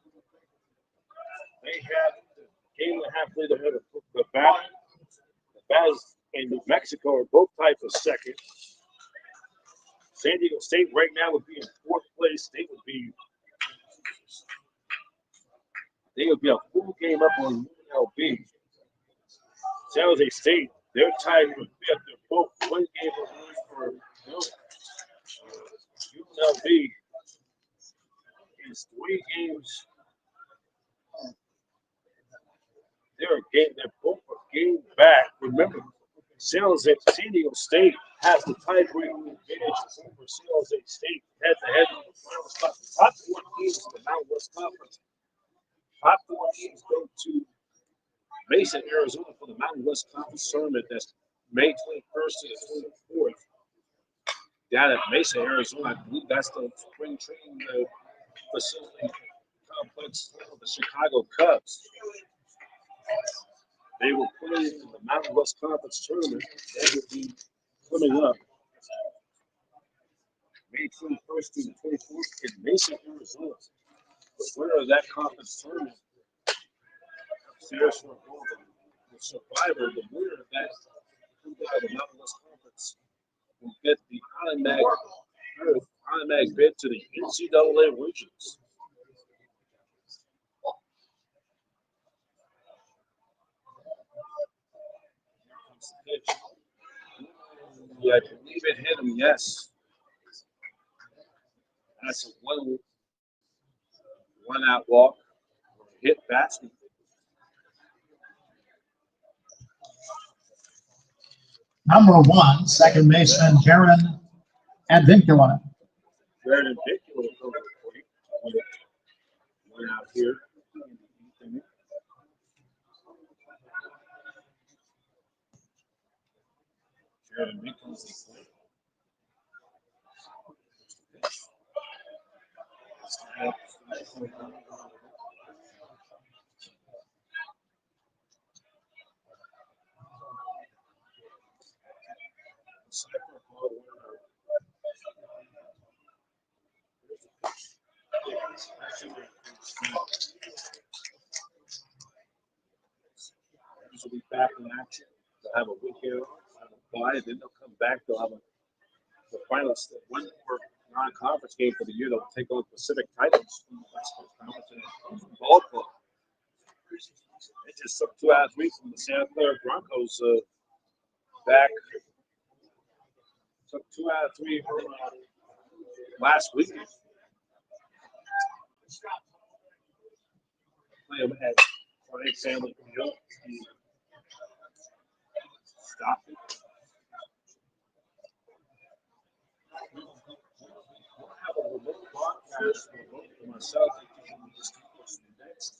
They had the game and a half later ahead of the Baz and New Mexico are both tied for second. San Diego State right now would be in fourth place. They would be a full game up on UNLV. San Jose State, they're tied for fifth. They're both one game away for UNLV is 3 games. They're both a game back. Remember, San Diego State has the tiebreaking advantage over San Jose State head-to-head in the final spot. The top 4 teams in the Mountain West Conference. Top 4 teams go to Mesa, Arizona for the Mountain West Conference tournament. That's May 21st to the 24th. Down at Mesa, Arizona, I believe that's the spring training facility complex of the Chicago Cubs. They will play in the Mountain West Conference tournament. That will be coming up May 21st to the 24th in Mesa, Arizona. The winner of that conference tournament, the survivor, the winner of that the Mountain West Conference will get the automatic bid to the NCAA regions. Yeah, I believe it hit him, yes. That's a one-out walk. Hit basket. Number 1, second baseman Jaron Advincula. Jaron Advincula over the plate. One out here. Jaron Advincula's the plate. Will be back in action. They'll have a weekend, have a bye, then they'll come back. They'll have the final one more non-conference game for the year. They'll take on Pacific Titans from the West Coast Conference and ball club. They just took 2 out of 3 from the Santa Clara Broncos back. Took 2 out of 3 from last week. Play them at Friday Family Field. Stop it. We'll have a remote broadcast for myself next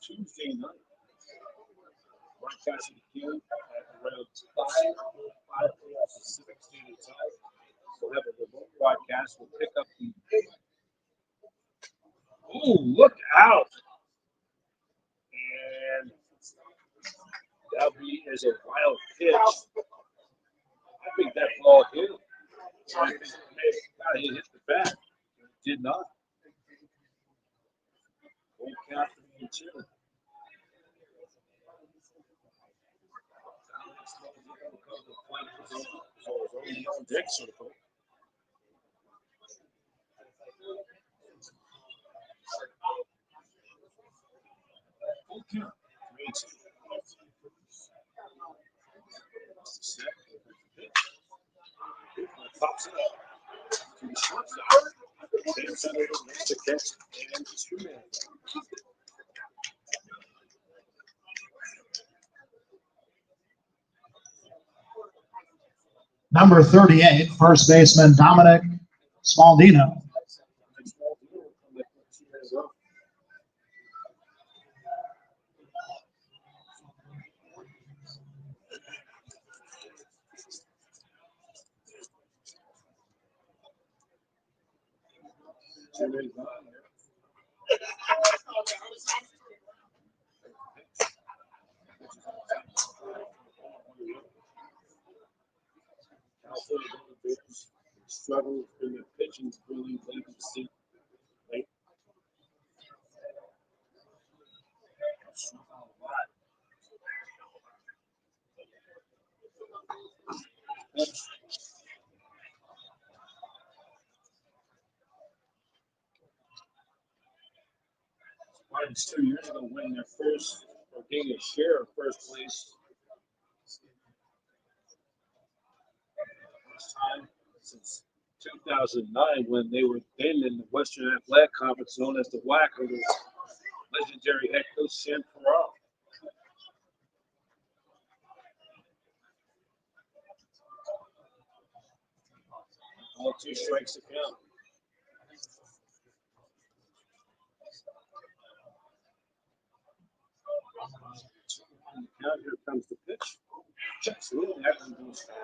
Tuesday night. Broadcasting again at around 5 p.m. Pacific Standard Time. We'll have a remote broadcast. We'll pick up the. Oh, look out! And that is a wild pitch. I think that ball hit him. I think he hit the bat. Did not. Old Captain and Chili. Deck circle. Okay. Pops it up to the shortstop. Takes it over, makes the catch, and 2 man. Number 38, first baseman Dominic Smaldino. Struggle in the pitching really late in the season. Late. Spartans 2 years ago winning their first or getting a share of first place. First time since 2009 when they were then in the Western Athletic Conference known as the WAC under legendary head coach Sam Corral. All 2 strikes to count. Now here comes the pitch. Checks in. That one goes foul.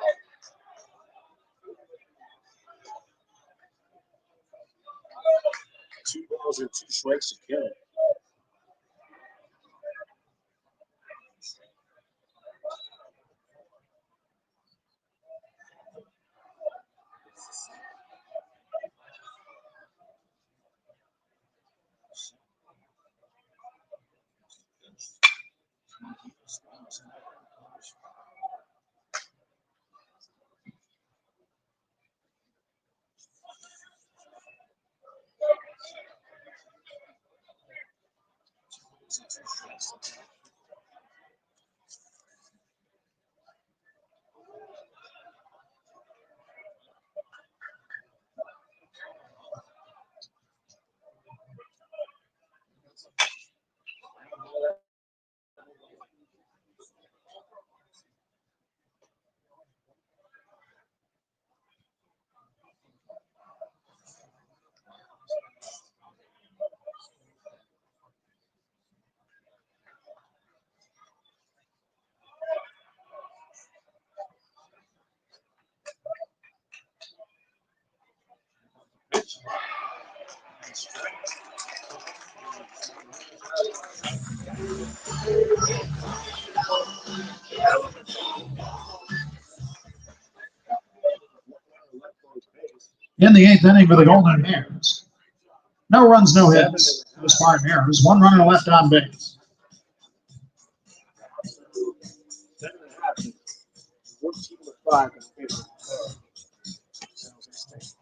2 balls and 2 strikes to count. In the 8th inning for the Golden Bears. No runs, no hits. The Spartan Bears. 1 runner left on base. 7.5. 14-5 in favor of San Jose State.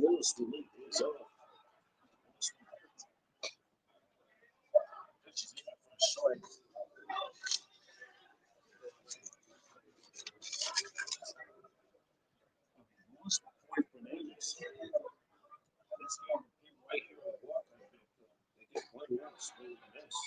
Lewis will lead his off. Strike. Point Fernandez. This game right here on the block. They get one run, swing and miss.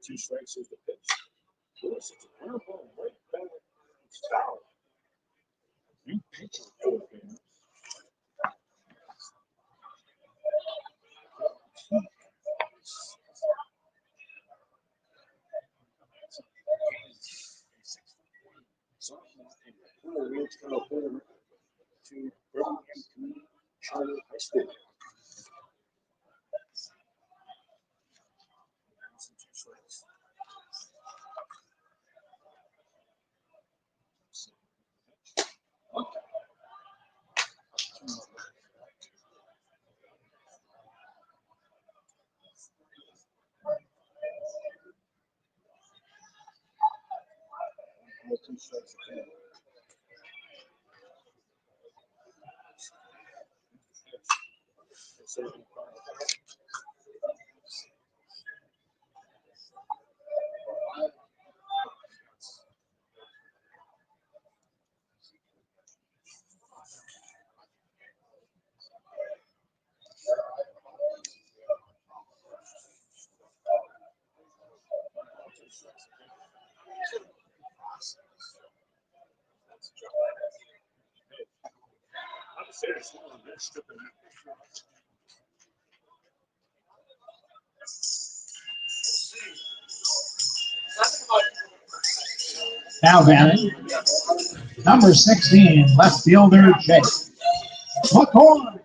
Two strikes is the pitch. Lewis, it's a ground ball right back. It's foul. New pitcher for the Bears. Sophomore in Porter Ridge, California, to Birmingham Community Charter High School. Two strikes. Two strikes again. Now batting, number 16, left fielder Jake McCoy.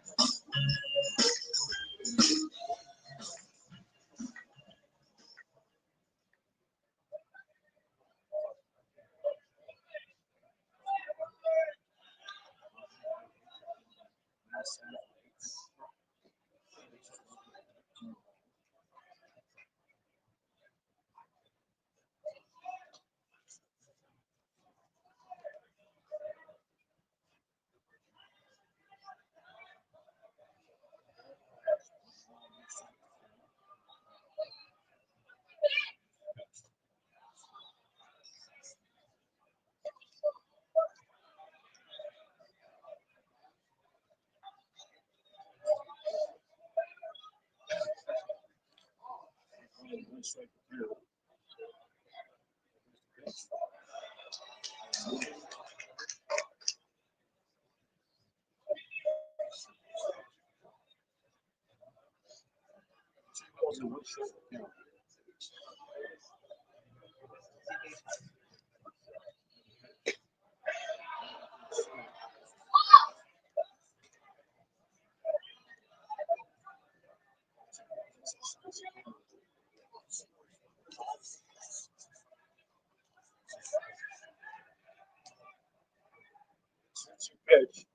Pitch.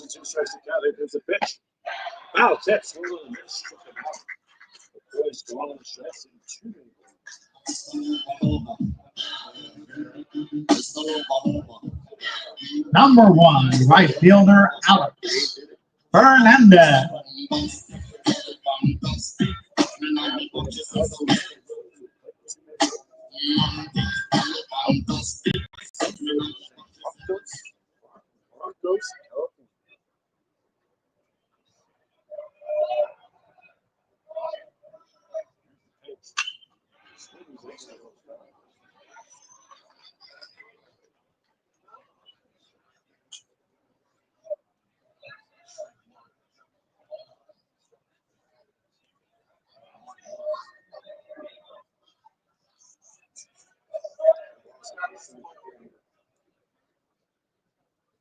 Two strikes to count. There's a pitch. Wow, that's one of the missed. The boys go on the stress in two. Number 1, right fielder Alex Fernandez.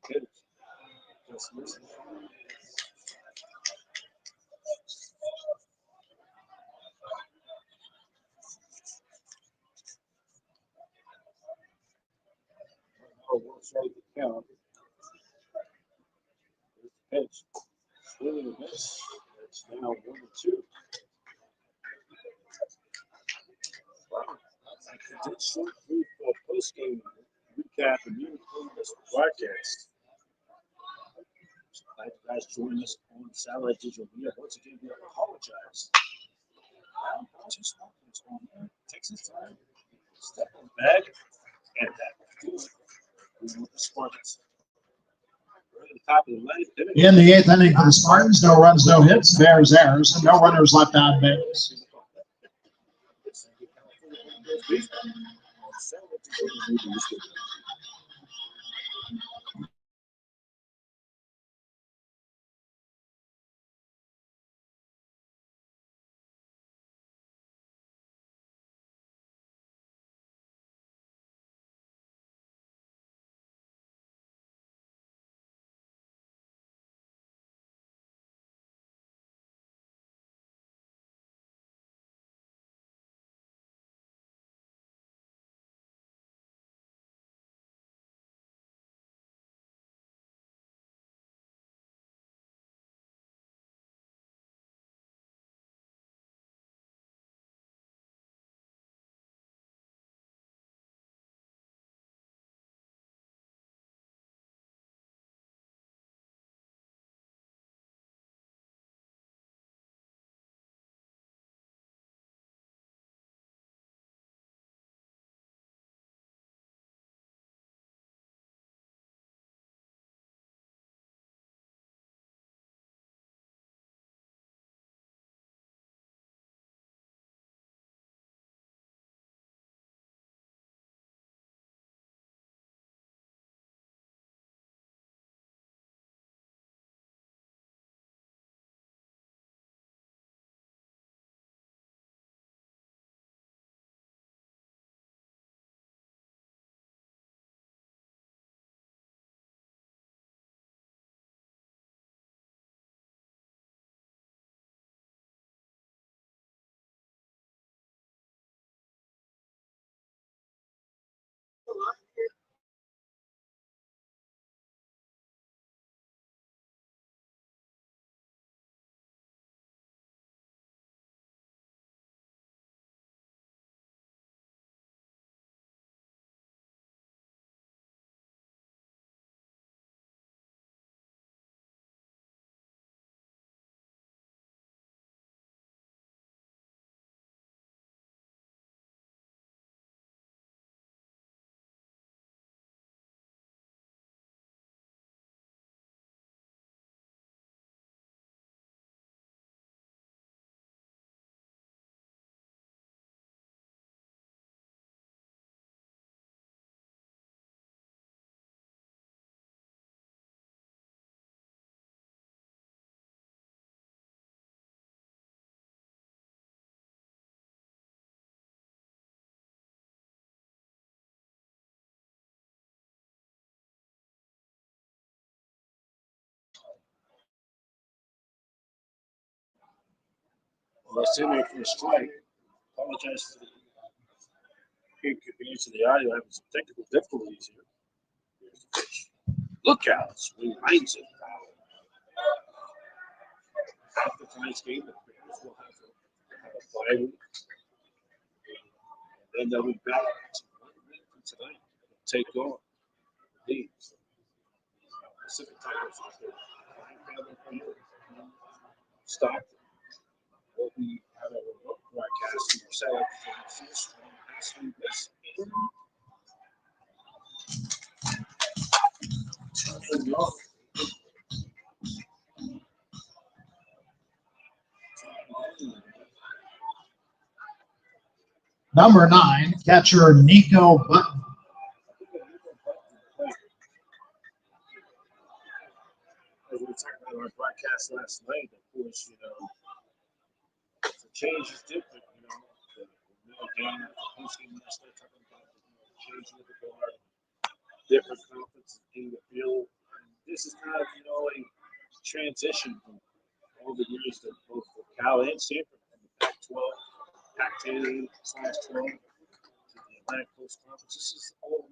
Hitters. Just listen. Oh, we'll try the count. There's the pitch. Swing and a miss. It's now 1-2. Wow. I did short brief post-game recap and you included this broadcast. Glad you guys joined us on Satellite Digital Media. Once again, we apologize. Just takes his time, step on the bag, and that will do it. We want the Spartans. We're at the top of the line. In the eighth inning for the Spartans, no runs, no hits, Bears errors, and no runners left on base. Well, that's in there for a strike. Apologize for the inconvenience of the audio. Having some technical difficulties here. Here's the pitch. Look out. Swing lines it. After tonight's game, the Bears will have a bye week. And then they'll be back to 1 week from tonight. Take on the Pacific Tigers after Stockton. We'll be having a remote broadcast from our satellite from this. Number 9, catcher Nico Button. As we talked about our broadcast last night, of course, the change is different, Again, post-game last night, talking about changing of the guard, different conferences in the field, this is kind of, a transition from all the years that both for Cal and Stanford from the Pac-12, Pac-10/12 to the Atlantic Coast Conference. This is all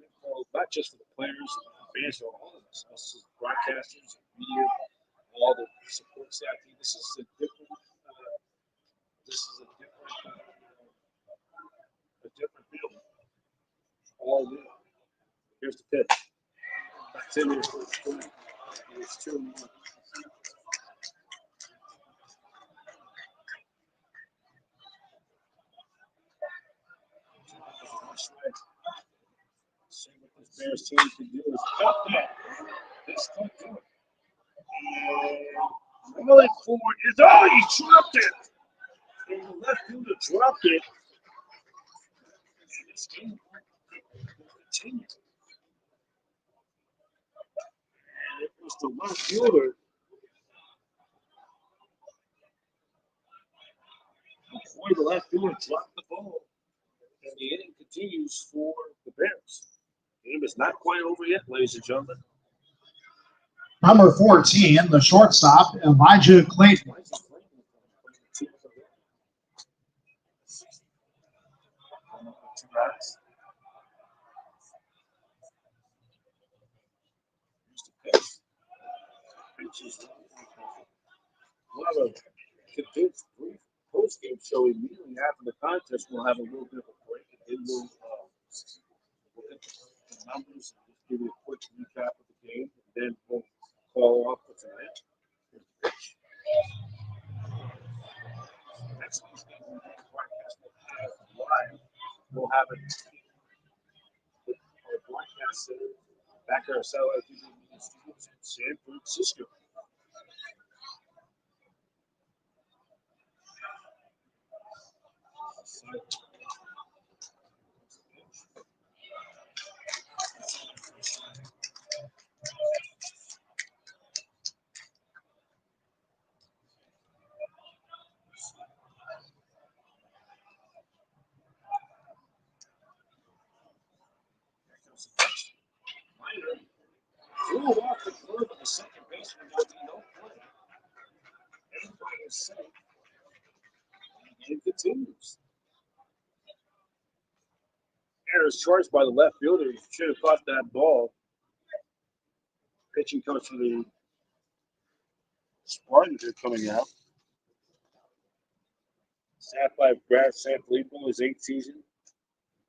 not just for the players and the fans, but all of us as broadcasters, media, all the support staff. This is a different. A different field. All new. Here's the pitch. That's in there. It's 2-1. See what this Bears team can do is cut that. This could do it. And rolling forward is he dropped it. And the left fielder dropped it. And this game will continue. And it was the left fielder. Before the left fielder dropped the ball. And the inning continues for the Bears. The game is not quite over yet, ladies and gentlemen. Number 14, the shortstop, Elijah Clayton. We'll have a condensed brief post-game show immediately after the contest. We'll have a little bit of a break, and then we'll hit the numbers and just give you a quick recap of the game, and then we'll call off for tonight. Here's the pitch. Next week's game, we'll do the broadcast live. We'll have it with our broadcast center back at our satellite TV studios in San Francisco. Threw off the glove of the second baseman. There'll be no play. Everybody is safe. And the game continues. Error is charged by the left fielder. He should have caught that ball. Pitching coach for the Spartans are coming out. Staff by Brad Sanfilippo, his 8th season.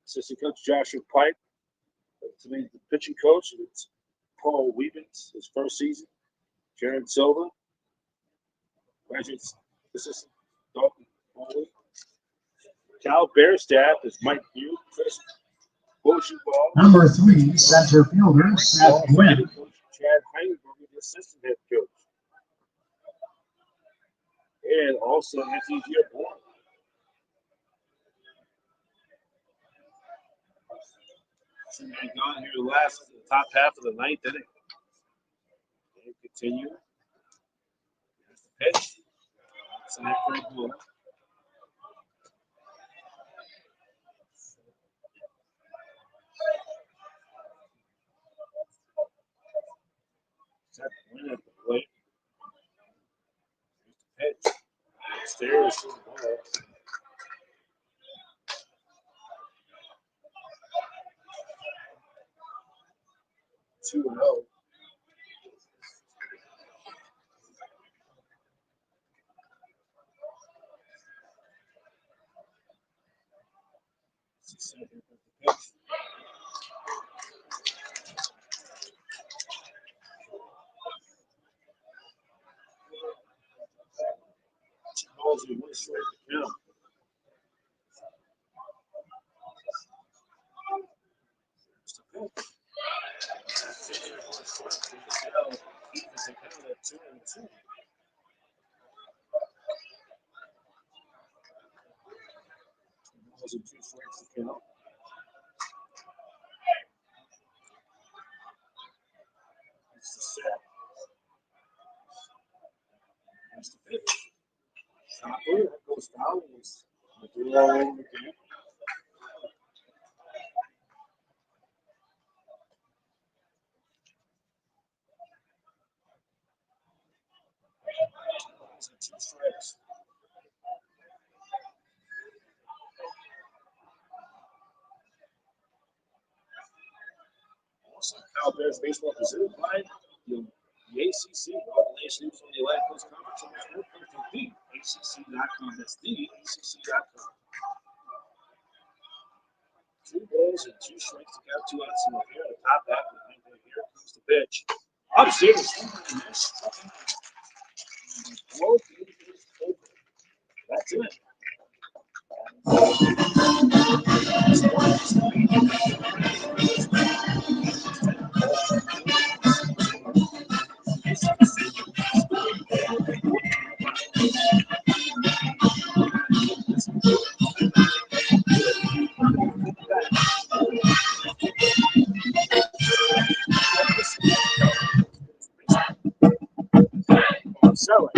Assistant coach Joshua Pike to be the pitching coach. It's Paul Wiebens, his 1st season. Jared Silva. Graduate assistant Dalton Foley. Cal Bear staff is Mike Hughes, Chris Bochenball. Number 3, center fielder, Seth Gwynn. Chad Heinberger, the assistant head coach. And also Anthony Giaborn. Should be gone here the top half of the 9th inning. And continue. Here's the pitch. It's an accurate ball. Set win at the plate. Here's the pitch. Upstairs to the ball. Two and 0. Balls in one straight to count. Balls in 2 strikes to count. It's the set. That's the pitch. Chopper, that goes down. We'll do that over again. Now, Bears baseball presented by the ACC, all the latest news on the Atlantic Coast Conference and the sport from the ACC.com. That's the ACC.com. 2 balls and 2 strikes to count, 2 outs in the air. The top half of the ninth inning. Here comes the pitch. Upstairs, that's it. So,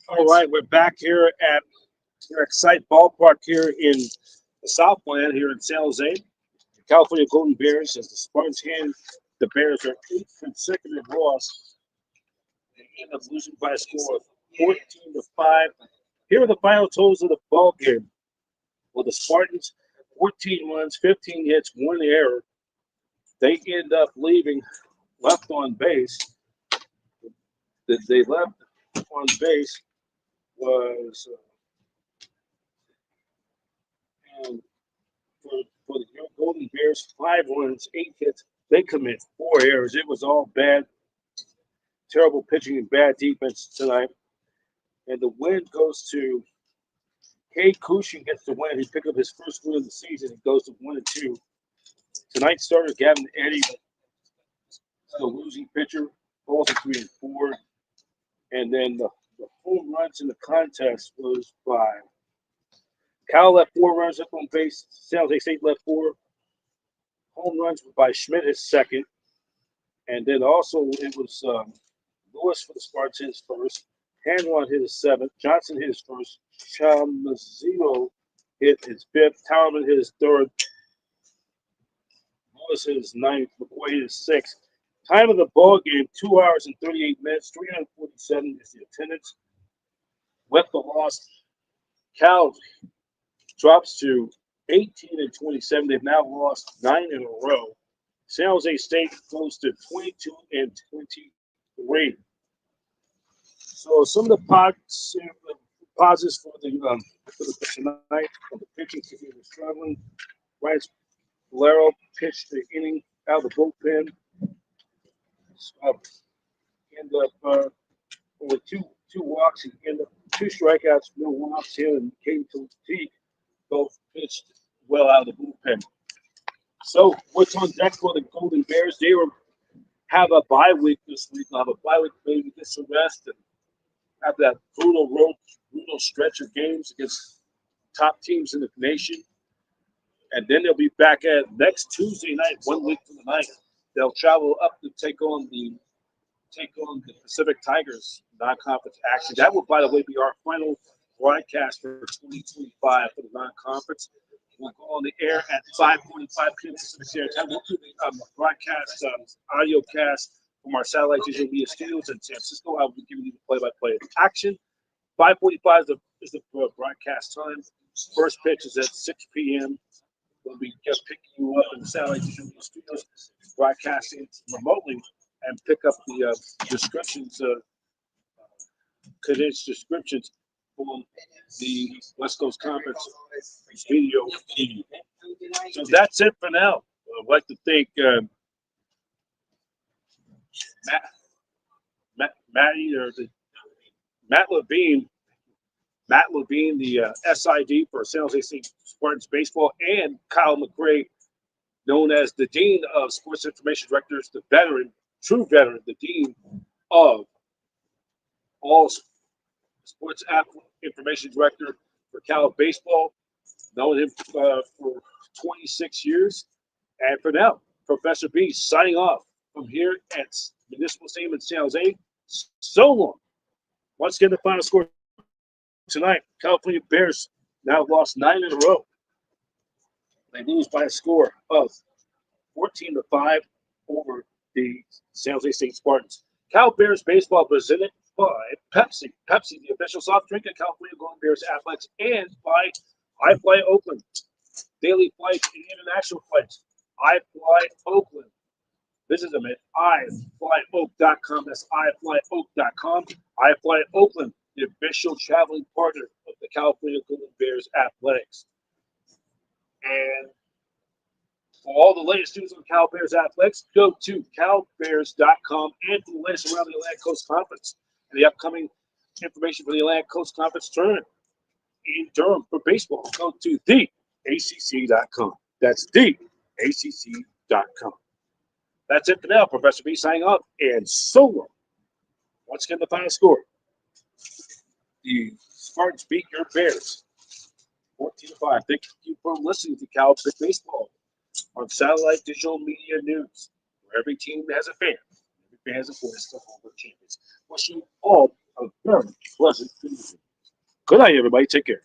All right, we're back here at Excite Ballpark here in the Southland here in San Jose. The California Golden Bears, as the Spartans hand the Bears their 8th consecutive loss. They end up losing by a score of 14-5. Here are the final totals of the ball game. Well, the Spartans, 14 runs, 15 hits, 1 error. They end up leaving left on base. They left on base was and for the Golden Bears, 5 runs, 8 hits. They commit 4 errors. It was all bad, terrible pitching and bad defense tonight. And the win goes to Cade Cushing gets the win. He picked up his first win of the season. He goes to 1-2. Tonight's starter Gavin Eddy, the losing pitcher, falls to 3-4. And then the home runs in the contest was by Cal left 4 runs up on base. San Jose State left 4. Home runs were by Schmidt, his second. And then also it was Lewis for the Spartans first. Hanron hit his 7th. Johnson hit his first. Chamazino hit his 5th. Talman hit his 3rd. Lewis hit his 9th. McCoy hit his 6th. Time of the ball game, 2 hours and 38 minutes. 347 is the attendance. With the loss, Cal drops to 18-27. They've now lost 9 in a row. San Jose State goes to 22-23. So some of the positives for the tonight of the pitching team was struggling. Bryce Valero pitched the inning out of the bullpen. End up with two walks. He ended up 2 strikeouts, no walks. Him and Caden Teague both pitched well out of the bullpen. So what's on deck for the Golden Bears? They have a bye week this week. They'll have a bye week, maybe get some rest and have that brutal stretch of games against top teams in the nation. And then they'll be back at next Tuesday night, 1 week from tonight. They'll travel up to take on the Pacific Tigers non-conference action. That will, by the way, be our final broadcast for 2025 for the non-conference. We'll go on the air at 5:45 p.m. Pacific Standard Time. We'll do the broadcast, audio cast from our satellite digital media studios in San Francisco. I will be giving you the play-by-play action. 5:45 is the broadcast time. First pitch is at 6 p.m. We'll be just picking you up in the satellite digital media studios, broadcasting remotely, and pick up the descriptions, condensed descriptions from the West Coast Conference video feed. So that's it for now. I'd like to thank Matt Levine, the SID for San Jose State Spartans baseball, and Kyle McRae, known as the Dean of Sports Information Directors, the veteran, true veteran, the Dean of all Sports Information Director for Cal Baseball. Known him for 26 years. And for now, Professor B signing off from here at Municipal Stadium in San Jose. So long. Once again, the final score tonight, California Bears now lost 9 in a row. They lose by a score of 14-5 over the San Jose State Spartans. Cal Bears baseball presented by Pepsi. Pepsi, the official soft drink of California Golden Bears Athletics, and by iFly Oakland. Daily flights and international flights. iFly Oakland. Visit them at iflyoak.com. That's iflyoak.com. iFly Oakland, the official traveling partner of the California Golden Bears Athletics. And for all the latest news on Cal Bears Athletics, go to calbears.com, and for the latest around the Atlantic Coast Conference and the upcoming information for the Atlantic Coast Conference tournament in Durham for baseball, go to theacc.com. That's theacc.com. That's it for now. Professor B signing off, and so long. Once again, the final score. The Spartans beat your Bears 14-5. Thank you for listening to Cal Baseball on Satellite Digital Media News, where every team has a fan. Every fan has a voice to hold the champions. Wishing you all a Bless it. Good night, everybody. Take care.